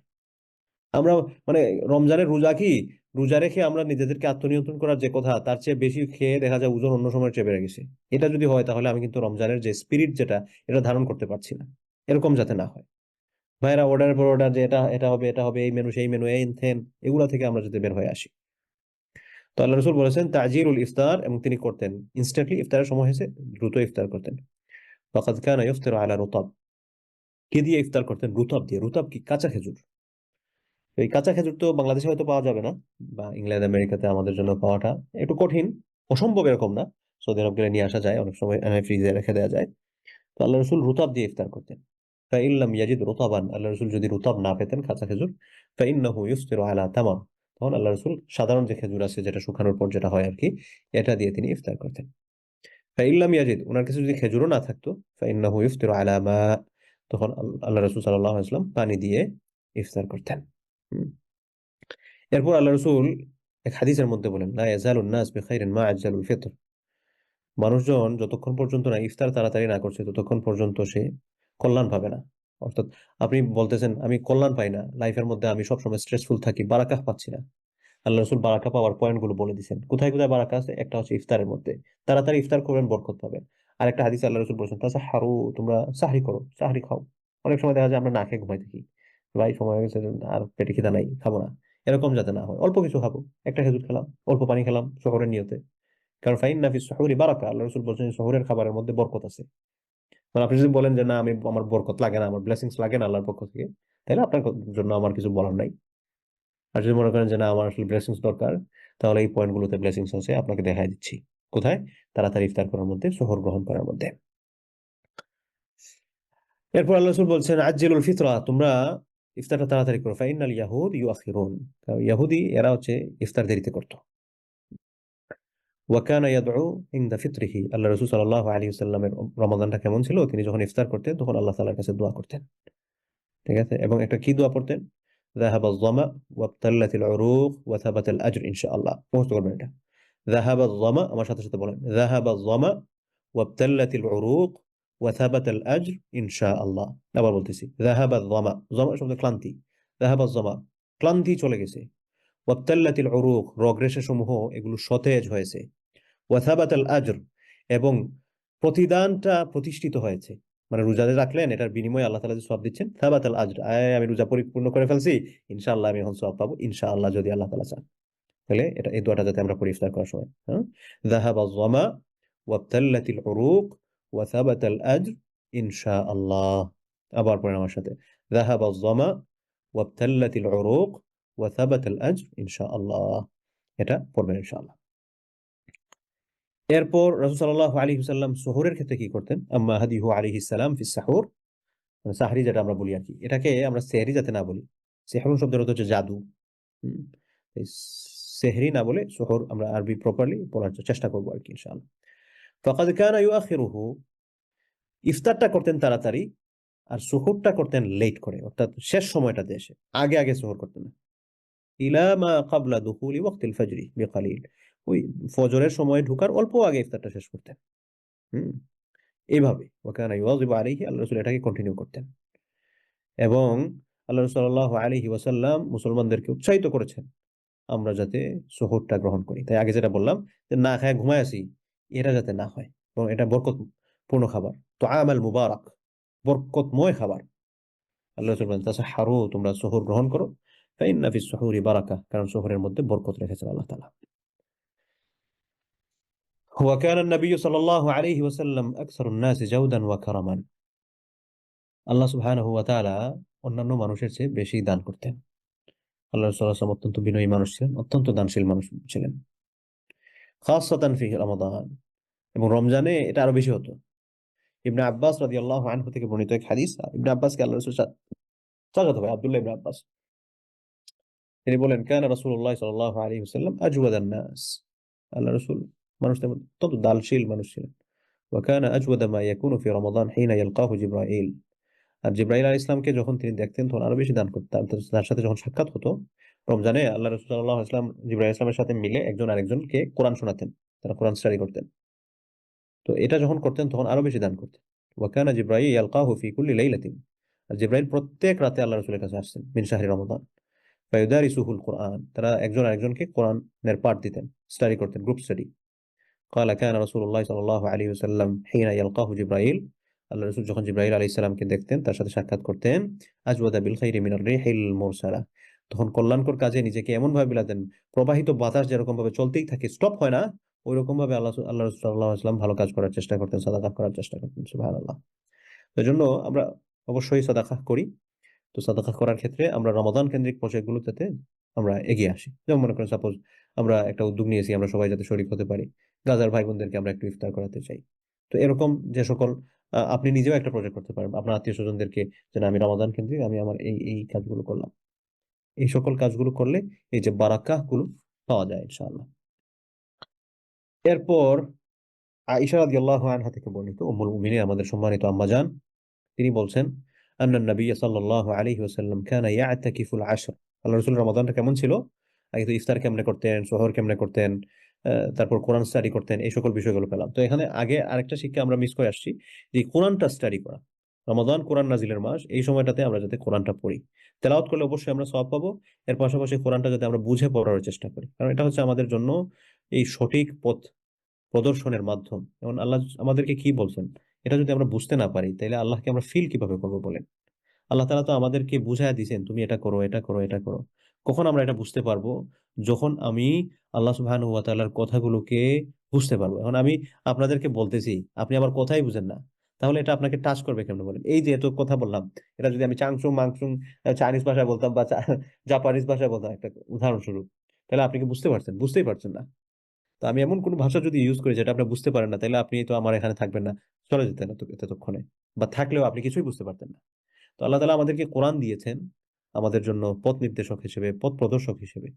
আমরা মানে রমজানের রোজা কি, রোজা রেখে আমরা নিজেদেরকে আত্মনিয়ন্ত্রণ করার যে কথা, তার চেয়ে বেশি খেয়ে দেখা যায় ওজন অন্য সময়ের চেয়ে বেড়ে গেছে। এটা যদি হয় তাহলে আমি কিন্তু রমজানের যে স্পিরিট যেটা, এটা ধারণ করতে পারছি না। এরকম যাতে না হয়। ভাইরা অর্ডারের পর অর্ডার, যে এটা এটা হবে এটা হবে, এই মেনু সেই মেনু, এই থেন, এগুলা থেকে আমরা যদি বের হয়ে আসি। তো আল্লাহ রসুল বলেছেন তাজিরুল ইফতার, এবং তিনি করতেন ইনস্ট্যান্টলি ইফতারের সময় হয়েছে দ্রুত ইফতার করতেন। ফাকাদ কানা ইফতারু আলা রুতাব, কি দিয়ে ইফতার করতেন? রুতাব দিয়ে। রুতাব কি? কাঁচা খেজুর। এই কাঁচা খেজুর তো বাংলাদেশে হয়তো পাওয়া যাবে না, বা ইংল্যান্ড আমেরিকাতে আমাদের জন্য পাওয়াটা একটু কঠিন, অসম্ভব এরকম না। সৌদি আরব গেলে নিয়ে আসা যায়, অনেক সময় ফ্রিজে রেখে দেওয়া যায়। তো আল্লাহ রসুল রুতাব দিয়ে ইফতার করতেন। ফাইল্লাম ইয়াজিদ রুতাবান, আল্লাহ রসুল যদি রুতাব না পেতেন, কাঁচা খেজুর, ফাইন্নাহু ইফতিরু আলা তামার, তখন আল্লাহ রসুল সাধারণ যে খেজুর আছে, যেটা শুকানোর পর যেটা হয় আর কি, এটা দিয়ে তিনি ইফতার করতেন। ফাইল্লাম ইয়াজিদ, ওনার কাছে যদি খেজুরও না থাকতো, ফাইন্নাহু ইফতিরু আলা মা, তখন আল্লাহ রসুল সাল্লাল্লাহু আলাইহি ওয়াসাল্লাম পানি দিয়ে ইফতার করতেন। হুম। এরপর আল্লাহ রসুল এক হাদিসের মধ্যে বলেন, লা ইয়াজালুন নাস বিখাইরিন মা আজ্জালুল ফিতর, মানুষজন যতক্ষণ পর্যন্ত না ইফতার তাড়াতাড়ি না করছে ততক্ষণ পর্যন্ত সে কল্যাণ পাবে না। অর্থাৎ আপনি বলতেছেন আমি কল্যাণ পাই না, লাইফের মধ্যে আমি সবসময় স্ট্রেসফুল থাকি, বারাকাহ পাচ্ছি না। আল্লাহ রসুল বারাকা পাওয়ার পয়েন্ট গুলো বলে দিচ্ছেন, কোথায় কোথায় বারাকা আছে। একটা হচ্ছে ইফতারের মধ্যে, তাড়াতাড়ি ইফতার করবেন বরকত পাবেন। আর একটা হাদিসে আল্লাহ রসুল বলেছেন তাছাড়া হারু, তোমরা সাহরি করো, সাহরি খাও। অনেক সময় দেখা যায় আমরা না খেয়ে ঘুমাই থাকি, ভাই সময় হয়ে গেছে আর পেটে খিদা নাই, খাবো না। এরকম যাতে না হয়, অল্প কিছু খাবো, একটা খেজুর খেলাম, অল্প পানি খেলাম শহরের নিয়তে। কারণ ফাইন্না ফিস সুহুরি বারাকা, আল্লাহ রসুল বলছেন শহরের খাবারের মধ্যে বরকত আছে। মানে আপনি যদি বলেন যে না আমি, আমার বরকত লাগে না, আমার ব্লেসিংস লাগে না আল্লাহর পক্ষ থেকে, তাহলে আপনার জন্য আমার কিছু বলার নাই। আর যদি মনে করেন যে না আমার আসলে ব্লেসিংস দরকার, তাহলে এই পয়েন্ট গুলোতে ব্লেসিংস আছে, আপনাকে দেখাই দিচ্ছি। কোথায়? তাড়াতাড়ি ইফতার করার মধ্যে, সুহর গ্রহণ করার মধ্যে। এরপর আল্লাহ রাসূল বলছেন আজ্জিলুল ফিতরা, তোমরা ইফতারটা তাড়াতাড়ি করো। ফাইনাল ইয়াহুদ ইউআখিরুন, কারণ ইহুদি এরা হচ্ছে ইফতার দেরিতে করতো। ওয়া কানা ইয়াদউ ইনদা ফিতরিহি, আল্লাহ রাসূল সাল্লাল্লাহু আলাইহি ওয়াসাল্লামের রমাদানটা কেমন ছিল, তিনি যখন ইফতার করতেন তখন আল্লাহ তাআলার কাছে দোয়া করতেন। ঠিক আছে, এবং একটা কি দোয়া পড়তেন? যাহাবা আয-যামা ওয়াবতাল্লাতিল উরুক ওয়া থাবাতাল আজর ইনশাআল্লাহ। মুখস্থ করবেন এটা। যাহাবা আয-যামা, আমার সাথে সাথে বলেন, যাহাবা আয-যামা ওয়াবতাল্লাতিল উরুক ওয়া থাবাতাল আজর ইনশাআল্লাহ। আবার বলতেছি, যাহাবা আয-যামা, যামা শব্দ ক্লান্তি, যাহাবা আয-যামা ক্লান্তি চলে গেছে, ওয়াবতাল্লাতিল উরুক রগরেশা সমূহ এগুলো সতেজ হয়েছে, ওয়া থাবাতাল আজর এবং প্রতিদানটা প্রতিষ্ঠিত হয়েছে। মানে রোজা যে রাখলেন এটার বিনিময়ে আল্লাহ তাআলা যে সওয়াব দিচ্ছেন, থাবাতাল আজর, আমি রোজা পরিপূর্ণ করে ফেলছি, ইনশাআল্লাহ আমি এখন সওয়াব পাবো, ইনশাআল্লাহ যদি আল্লাহ তাআলা চান। তাহলে এটা এই দোয়াটা যাতে আমরা পড়ি ইফতার করার সময়, হ্যাঁ? যাহাবা আয-যামা ওয়াবতাল্লাতিল উরুক ওয়া থাবাতাল আজর ইনশাআল্লাহ। আবার পড়েন আমার সাথে, যাহাবা আয-যামা ওয়াবতাল্লাতিল উরুক ওয়া থাবাতাল আজর ইনশাআল্লাহ। এটা পড়বেন ইনশাআল্লাহ। এরপর রাসূল সাল্লাল্লাহু আলাইহি ওয়াসাল্লাম সুহুরের ক্ষেত্রে কি করতেন? আম্মা হাদিহু আলাইহিস সালাম ফিস সাহুর, মানে সাহরি যেটা আমরা বলি আরকি, এটাকে আমরা সেহরি যাতে না বলি। সেহরুন শব্দের অর্থ হচ্ছে জাদু। হুম? এই সেহরি না বলে সুহুর আমরা আরবি প্রপারলি পড়ার চেষ্টা করব আরকি ইনশাআল্লাহ। ফাকাদ কানা ইউআখিরুহু, ইফতারটা করতেন তাড়াতাড়ি আর সুহুরটা করতেন লেট করে, অর্থাৎ শেষ সময়টাতে এসে, আগে আগে সুহুর করতেন না। ইলা মা ক্বাবলা দুখুলি ওয়াক্তিল ফাজরি বিকালিল, ওই ফজরের সময় ঢোকার অল্প আগে ইফতারটা শেষ করতেন। হুম? এইভাবে ওয়া কানা ইউয়াযিবু আলাইহি, আল্লাহ রাসূল এটাকে কন্টিনিউ করতেন। এবং আল্লাহ রাসূল সাল্লাল্লাহু আলাইহি ওয়াসাল্লাম মুসলমানদেরকে উৎসাহিত করেছেন আমরা যাতে সুহুরটা গ্রহণ করি। তাই আগে যেটা বললাম যে না খায়া ঘুমায় আছি, এটা যাতে না হয়, এবং এটা বরকতপূর্ণ খাবার। তুআমাল মুবারাক, বরকতময় খাবার। আল্লাহ রাসূল বলেন তাসাহহারু, তোমরা সুহুর গ্রহণ করো, ফাইন্না ফিস সুহুরি বারাকা, কারণ সুহুরের মধ্যে বরকত রেখেছেন আল্লাহ তাআলা। ওয়া কানা an-নাবিয়্যু সাল্লাল্লাহু আলাইহি ওয়াসাল্লাম আকসারুন নাসি জাওদান ওয়া কারামান, আল্লাহ সুবহানাহু ওয়া তাআলা অন্যান্য মানুষের চেয়ে বেশি দান করতেন। আল্লাহ রাসূল সাল্লাল্লাহু আলাইহি ওয়াসাল্লাম অত্যন্ত বিনয়ী মানুষ ছিলেন, অত্যন্ত দানশীল মানুষ ছিলেন। খাসসাতান ফি রমাদান, এবং রমজানে এটা আরো বেশি হতো। ইবনে আব্বাস রাদিয়াল্লাহু আনহু থেকে বর্ণিত এক হাদিস, ইবনে আব্বাসকে আল্লাহ রাসূল চাচাতো ভাই আব্দুল্লাহ ইবনে আব্বাস, তিনি বলেন কানা রাসূলুল্লাহ সাল্লাল্লাহু আলাইহি ওয়াসাল্লাম আজওয়াদান নাস, আল্লাহ রাসূল মানুষদের মধ্যে অত্যন্ত দানশীল মানুষ ছিলেন। ওয়া কানা আজওয়াদা মা ইয়াকুনু ফি রমাদান হিনা ইয়ালকাহু জিবরাইল, আর জিবরাইল আলাইহিস সালামকে যখন তিনি দেখতেন তখন আরো বেশি দান করতেন। তার সাথে যখন সাক্ষাৎ হতো রমজানে, আল্লাহ রাসূল সাল্লাল্লাহু আলাইহি ওয়াসাল্লাম জিবরাইল আলাইহিস সালামের সাথে মিলে একজন আরেকজনকে কোরআন শোনাতেন, তারা কোরআন স্টাডি করতেন। তো এটা যখন করতেন তখন আরো বেশি দান করতেন। ওয়া কানা জিবরাইল ইয়ালকাহু ফি কুল্লি লাইলাতিন, আর জিবরাইল প্রত্যেক রাতে আল্লাহ রাসূলের কাছে আসতেন মিন শাহরি রমাদান। ফায়ুদারিসুহুল কুরআন, তারা একজন আরেকজনকে কোরআনের পাঠ দিতেন, স্টাডি করতেন, গ্রুপ স্টাডি। ক্বালা কানা রাসূলুল্লাহ সাল্লাল্লাহু আলাইহি ওয়াসাল্লাম হিনা ইয়ালকাহু জিবরাইল, আল্লাহ রাসূল যখন জিবরাইল আলাইহিস সালামকে দেখতেন, তার সাথে সাক্ষাৎ করতেন, আজওয়াদা বিল খাইরি মিনার রিহিল মুরসালা, তখন কল্যাণকর কাজে নিজেকে এমন ভাবে বিলাতেন, প্রবাহিত বাতাস যেরকম ভাবে চলতেই থাকে, স্টপ হয় না, ওইরকম ভাবে আল্লাহ রাসূল সাল্লাল্লাহু আলাইহি ওয়াসাল্লাম ভালো কাজ করার চেষ্টা করতেন, সাদাকা করার চেষ্টা করতেন। সুবহানাল্লাহ। এজন্য আমরা অবশ্যই সাদাকা করি। তো সাদাকা করার ক্ষেত্রে আমরা রমাদান কেন্দ্রিক প্রজেক্টগুলোতে আমরা এগিয়ে আসি। যেমন মনে করেন সাপোজ আমরা একটা উদ্যোগ নিয়েছি, আমরা সবাই যাতে শরীক হতে পারি। গাজার ভাই বোনদেরকে আমরা একটু ইফতার করাতে চাই। তো এরকম যে সকল আপনি নিজেও একটা প্রজেক্ট করতে পারেন। আপনার আত্মীয়স্বজনদেরকে যে না আমি রমাদান কেন্দ্রিক আমি আমার এই কাজগুলো করলাম। এই সকল কাজগুলো করলে এই যে বারাকাহ গুলো পাওয়া যায় ইনশাআল্লাহ। এরপর আয়েশা রাদিয়াল্লাহু আনহা থেকে বর্ণিত, উম্মুল মুমিনিন আমাদের সম্মানিত আম্মা জান, তিনি বলছেন আন্নান নবী সাল্লাল্লাহু আলাইহি ওয়াসাল্লাম কানা ইয়াতাকিফুল আশর, আল্লাহ রাসূল রমাদানটা কেমন ছিল? আগে তো ইফতার কেমনে করতেন, সুহর কেমনে করতেন, তারপর কোরআন স্টাডি করতেন, এই সকল বিষয়গুলো পেলাম। তো এখানে আগে আরেকটা শিক্ষা আমরা মিস করে আসছি, যে কোরআনটা স্টাডি করা। রমাদান কোরআন নাজিলের মাস, এই সময়টাতে আমরা যাতে কোরআনটা পড়ি, তেলাওয়াত করলে অবশ্যই আমরা সওয়াব পাবো। এর পাশাপাশি কোরআনটা যাতে আমরা বুঝে পড়ার চেষ্টা করি, কারণ এটা হচ্ছে আমাদের জন্য এই সঠিক পথ প্রদর্শনের মাধ্যম। যেমন আল্লাহ আমাদেরকে কি বলছেন, এটা যদি আমরা বুঝতে না পারি, তাহলে আল্লাহকে আমরা ফিল কিভাবে করবো বলেন? আল্লাহ তাআলা তো আমাদেরকে বুঝায় দিয়েছেন, তুমি এটা করো, এটা করো, এটা করো। কখন আমরা এটা বুঝতে পারবো? যখন আমি আল্লাহ সুবহানাহু ওয়া তাআলার কথাগুলোকে বুঝতে পারবো। এখন আমি আপনাদেরকে বলতেছি, আপনি আমার কথাই বুঝেন না, তাহলে এটা আপনাকে টাচ করবে কেমনে বলেন? এই যে এত কথা বললাম, এটা যদি আমি চাংচুং মাংচুং চাইনিজ ভাষায় বলতাম বা জাপানিজ ভাষায় বলতাম, একটা উদাহরণস্বরূপ, তাহলে আপনি কি বুঝতে পারছেন? বুঝতেই পারছেন না। তো আমি এমন কোন ভাষা যদি ইউজ করি যেটা আপনি বুঝতে পারেন না, তাহলে আপনি তো আমার এখানে থাকবেন না, চলে যেতেন এতক্ষণে, বা থাকলেও আপনি কিছুই বুঝতে পারতেন না। তো আল্লাহ তাআলা আমাদেরকে কোরআন দিয়েছেন আমাদের জন্য পথ নির্দেশক হিসেবে, পথ প্রদর্শক হিসেবে।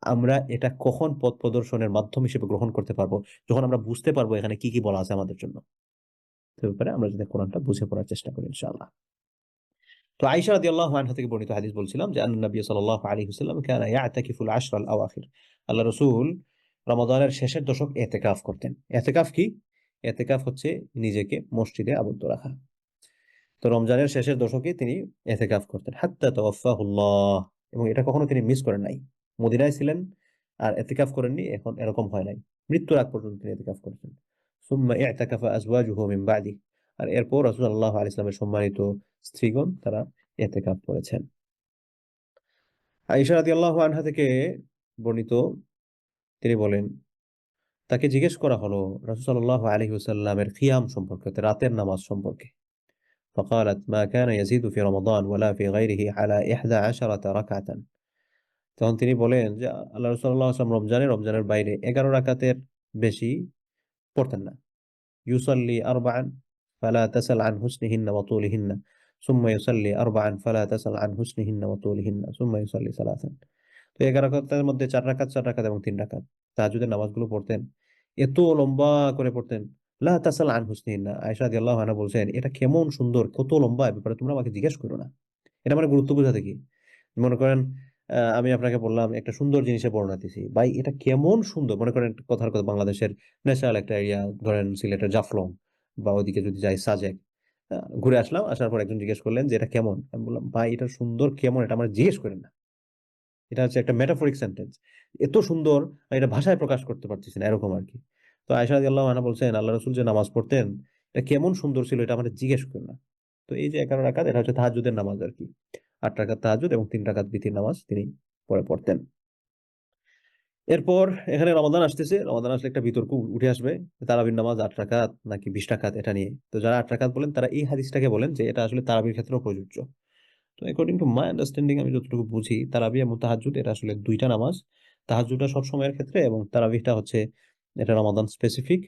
আমরা এটা কখন পথ প্রদর্শনের মাধ্যম হিসেবে গ্রহণ করতে পারবো? যখন আমরা বুঝতে পারবো এখানে কি কি বলা আছে আমাদের জন্য। তো ব্যাপারে আমরা যদি কোরআনটা বুঝে পড়ার চেষ্টা করি ইনশাআল্লাহ। তো আয়েশা রাদিয়াল্লাহু আনহা থেকে বর্ণিত হাদিস বলছিলাম যে আন্না নবী সাল্লাল্লাহু আলাইহি ওয়াসাল্লাম কানা ইয়াতাকিফুল আশর আল আওয়াখির। আল্লাহ রাসূল রমাদানের শেষের দশক ইতিকাফ করতেন। ইতিকাফ কি? ইতিকাফ হচ্ছে নিজেকে মসজিদে আবদ্ধ রাখা। তো রমজানের শেষের দশকে তিনি ইতিকাফ করতেন হাত্তা তাওয়াফাহুল্লাহ, এবং এটা কখনো তিনি মিস করেন নাই। মদিনায় ছিলেন আর ইতিকাফ করেননি, এখন এরকম হয় নাই। মৃত্যুর আগ পর্যন্ত তিনি ইতিকাফ করেছেন। সুম্মা ইতাকাফা আজওয়াজুহু মিন বাদি, আর এরপর রাসূল সাল্লাল্লাহু আলাইহি ওয়াসাল্লামের সম্মানিত স্ত্রীগণ তারা ইতিকাফ করেছেন। আয়েশা রাদিয়াল্লাহু আনহা থেকে বর্ণিত, তিনি বলেন, তাকে জিজ্ঞেস করা হলো রাসূল সাল্লাল্লাহু আলাইহি ওয়াসাল্লামের কিয়াম সম্পর্কে, রাতের নামাজ সম্পর্কে। فقالت ما كان يزيد في رمضان ولا في غيره على 11 ركعة। তখন তিনি বলেন যে আল্লাহ রাসূল সাল্লাল্লাহু আলাইহি ওয়াসাল্লাম রমজানের বাইরে 11 রাকাতের বেশি পড়তেন না। ইউসাল্লি আরবাআন ফালা তাসাল আন হুসনিহিন্না ওয়া তুলিহিন্না সুম্মা ইউসাল্লি আরবাআন ফালা তাসাল আন হুসনিহিন্না ওয়া তুলিহিন্না সুম্মা ইউসাল্লি সালাসান। তো 11 রাকাতের মধ্যে 4 রাকাত, 4 রাকাত এবং 3 রাকাত তাহাজ্জুদের নামাজগুলো পড়তেন, এত লম্বা করে পড়তেন। লা তাসাল আন হুসনিহিন্না, আয়েশা রাদিয়াল্লাহু আনহা বলছেন, এটা কেমন সুন্দর, কত লম্বা, এ ব্যাপারে তোমরা আমাকে জিজ্ঞেস করো না। এটা মানে গুরুত্ব বোঝাতে কি? মনে করেন আমি আপনাকে বললাম একটা সুন্দর জিনিসের বর্ণনা দিছি। ভাই এটা কেমন সুন্দর! মনে করেন কথার কথা, বাংলাদেশের ন্যাচারাল একটা এরিয়া, ধরেন সিলেটের জাফলং বা ওইদিকে যদি যাই সাজেক। ঘুরে আসলাম, আসার পর একজন জিজ্ঞেস করলেন যে, "এটা কেমন?" আমি বললাম, "ভাই এটা সুন্দর কেমন এটা আমারে জিজ্ঞেস কইরেন না।" এটা হচ্ছে একটা মেটাফরিক সেন্টেন্স। এত সুন্দর, এটা ভাষায় প্রকাশ করতে পারতেছি না, এরকম আরকি। তো আয়েশা রাদিয়াল্লাহু আনহা বলছেন, আল্লাহ রাসূল যে নামাজ পড়তেন, এটা কেমন সুন্দর ছিল এটা আমারে জিজ্ঞেস কইরেন না। তো এই যে 11 রাকাত, এটা হচ্ছে তাহাজ্জুদের নামাজ আরকি। ৮ রাকাত তাহাজ্জুদ এবং ৩ রাকাত বিতির নামাজ তিনি পরে পড়তেন। এরপর এখানে রমাদান আসতেছে। রমাদান আসলে একটা বিতর্ক উঠে আসবে। তারাবির নামাজ ৮ রাকাত নাকি ২০ রাকাত, এটা নিয়ে। তো যারা ৮ রাকাত বলেন তারা এই হাদিসটাকে বলেন যে এটা আসলে তারাবির ক্ষেত্রেও প্রযোজ্য। তো অ্যাকর্ডিং টু মাই আন্ডারস্ট্যান্ডিং, আমি যতটুকু বুঝি, তারাবি এবং তাহাজ্জুদ এটা আসলে ২ টা নামাজ। তাহাজ্জুদটা সব সময়ের ক্ষেত্রে এবং তারাবিহটা হচ্ছে এটা রমাদান স্পেসিফিক,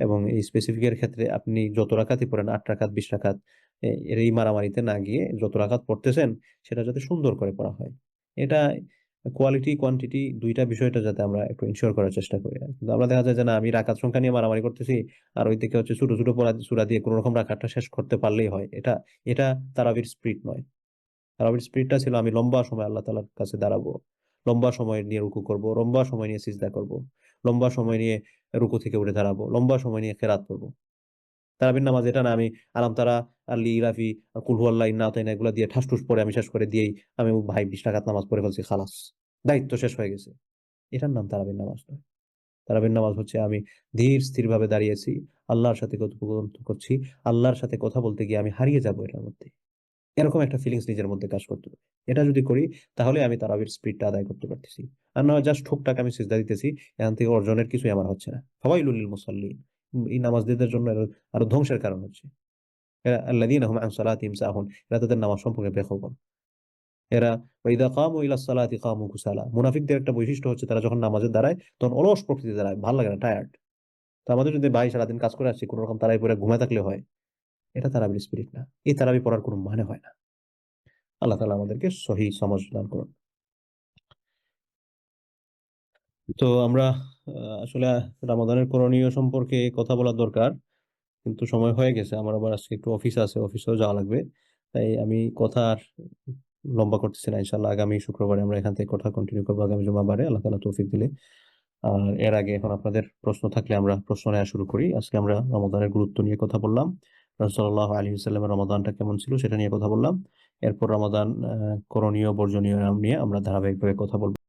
এবং এই স্পেসিফিক এর ক্ষেত্রে আপনি যত রাকাতই পড়েন, ৮ রাকাত ২০ রাকাত, এর এই মারামারিতে না গিয়ে যত রাকাত পড়তেছেন সেটা যাতে সুন্দর করে পড়া হয়। এটা কোয়ালিটি, কোয়ান্টিটি ২ টা বিষয়টা যাতে আমরা একটু এনশিওর করার চেষ্টা করি। কিন্তু আমরা দেখা যায় যে না, আমি রাকাত সংখ্যা নিয়ে মারামারি করতেছি, আর ওইদিকে হচ্ছে ছোট, ছোট সূরা দিয়ে কোন রকম রাকাতটা শেষ করতে পারলেই হয়। এটা তারাবির স্পিরিট নয়। তারাবির স্পিরিটটা ছিল আমি লম্বা সময় আল্লাহ তাআলার কাছে দাঁড়াবো। লম্বা সময় নিয়ে রুকু করব, লম্বা সময় নিয়ে সিজদা করব, লম্বা সময় নিয়ে রুকু থেকে উঠে দাঁড়াবো, লম্বা সময় নিয়ে কেরাত পড়ব। তারাবির নামাজ এটা না, আমি আলাম তারা, আল্লি, ইলাফি, কুল হুয়াল্লাহ, ইন্না আতাইনা এগুলা দিয়ে ঠাস-ঠুস পড়ে আমি শেষ করে দিয়েই আমি ভাই ২০ রাকাত নামাজ পড়ে ফেলছি, খালাস। দায়িত্ব শেষ হয়ে গেছে। এটার নাম তারাবির নামাজ নয়। তারাবির নামাজ হচ্ছে আমি ধীর স্থিরভাবে দাঁড়িয়েছি, আল্লাহর সাথে কথোপকথন করছি, আল্লাহর সাথে কথা বলতে গিয়ে আমি হারিয়ে যাবো এটার মধ্যে। এরকম একটা ফিলিংস নিজের মধ্যে কাজ করতে হবে। এটা যদি করি তাহলে আমি তারাবির স্পিডটা আদায় করতে পারতেছি। আর নয় জাস্ট ঠুকটাক আমি সিজদা দিতেছি, এখান থেকে অর্জনের কিছুই আমার হচ্ছে না। ফাওয়াইলুল লিল মুসাল্লিন, এই নামাজীদের জন্য আরো ধ্বংসের কারণ হচ্ছে। এরা আল্লাযীনা হুম আন সালাতিহিম সাহুন, এরা তাদের নামাজ সম্পর্কে বেখবর। এরা ওয়া ইযা কামু ইলাস সালাতি কামু কুসালা। মুনাফিকদের একটা বৈশিষ্ট্য হচ্ছে তারা যখন নামাজে দাঁড়ায় তখন অলস প্রকৃতিতে দাঁড়ায়। ভাল লাগে না, টায়ার্ড। তো আমাদের যদি ভাই সারাদিন কাজ করে আসছি, কোন রকম তারাবি পড়ে ঘুমায় থাকলে হয়, এটা তারাবির স্পিরিট না। এই তারাবি পড়ার কোনো মানে হয় না। আল্লাহ তাআলা আমাদেরকে সহি সমঝ দান করুন। তো আমরা আসলে রমাদানের করণীয় সম্পর্কে কথা বলা দরকার। কিন্তু সময় হয়ে গেছে। আমার আবার আজকে একটু অফিস আছে, অফিসেও যাওয়া লাগবে। তাই আমি কথা আর লম্বা করতেছি না। ইনশাআল্লাহ আগামী শুক্রবারে আমরা এখান থেকে কথা কন্টিনিউ করব, আগামী জুমাবারে আল্লাহ তাআলা তৌফিক দিলে। আর এর আগে এখন আপনাদের প্রশ্ন থাকলে আমরা প্রশ্ন নেওয়া শুরু করি। আজকে আমরা রমাদানের গুরুত্ব নিয়ে কথা বললাম, রাসূল সাল্লাল্লাহু আলাইহি ওয়াসাল্লামের রমাদানটা কেমন ছিল সেটা নিয়ে কথা বললাম। এরপর রমাদান করণীয় বর্জনীয় নিয়ে আমরা ধারাবাহিকভাবে কথা বলবো।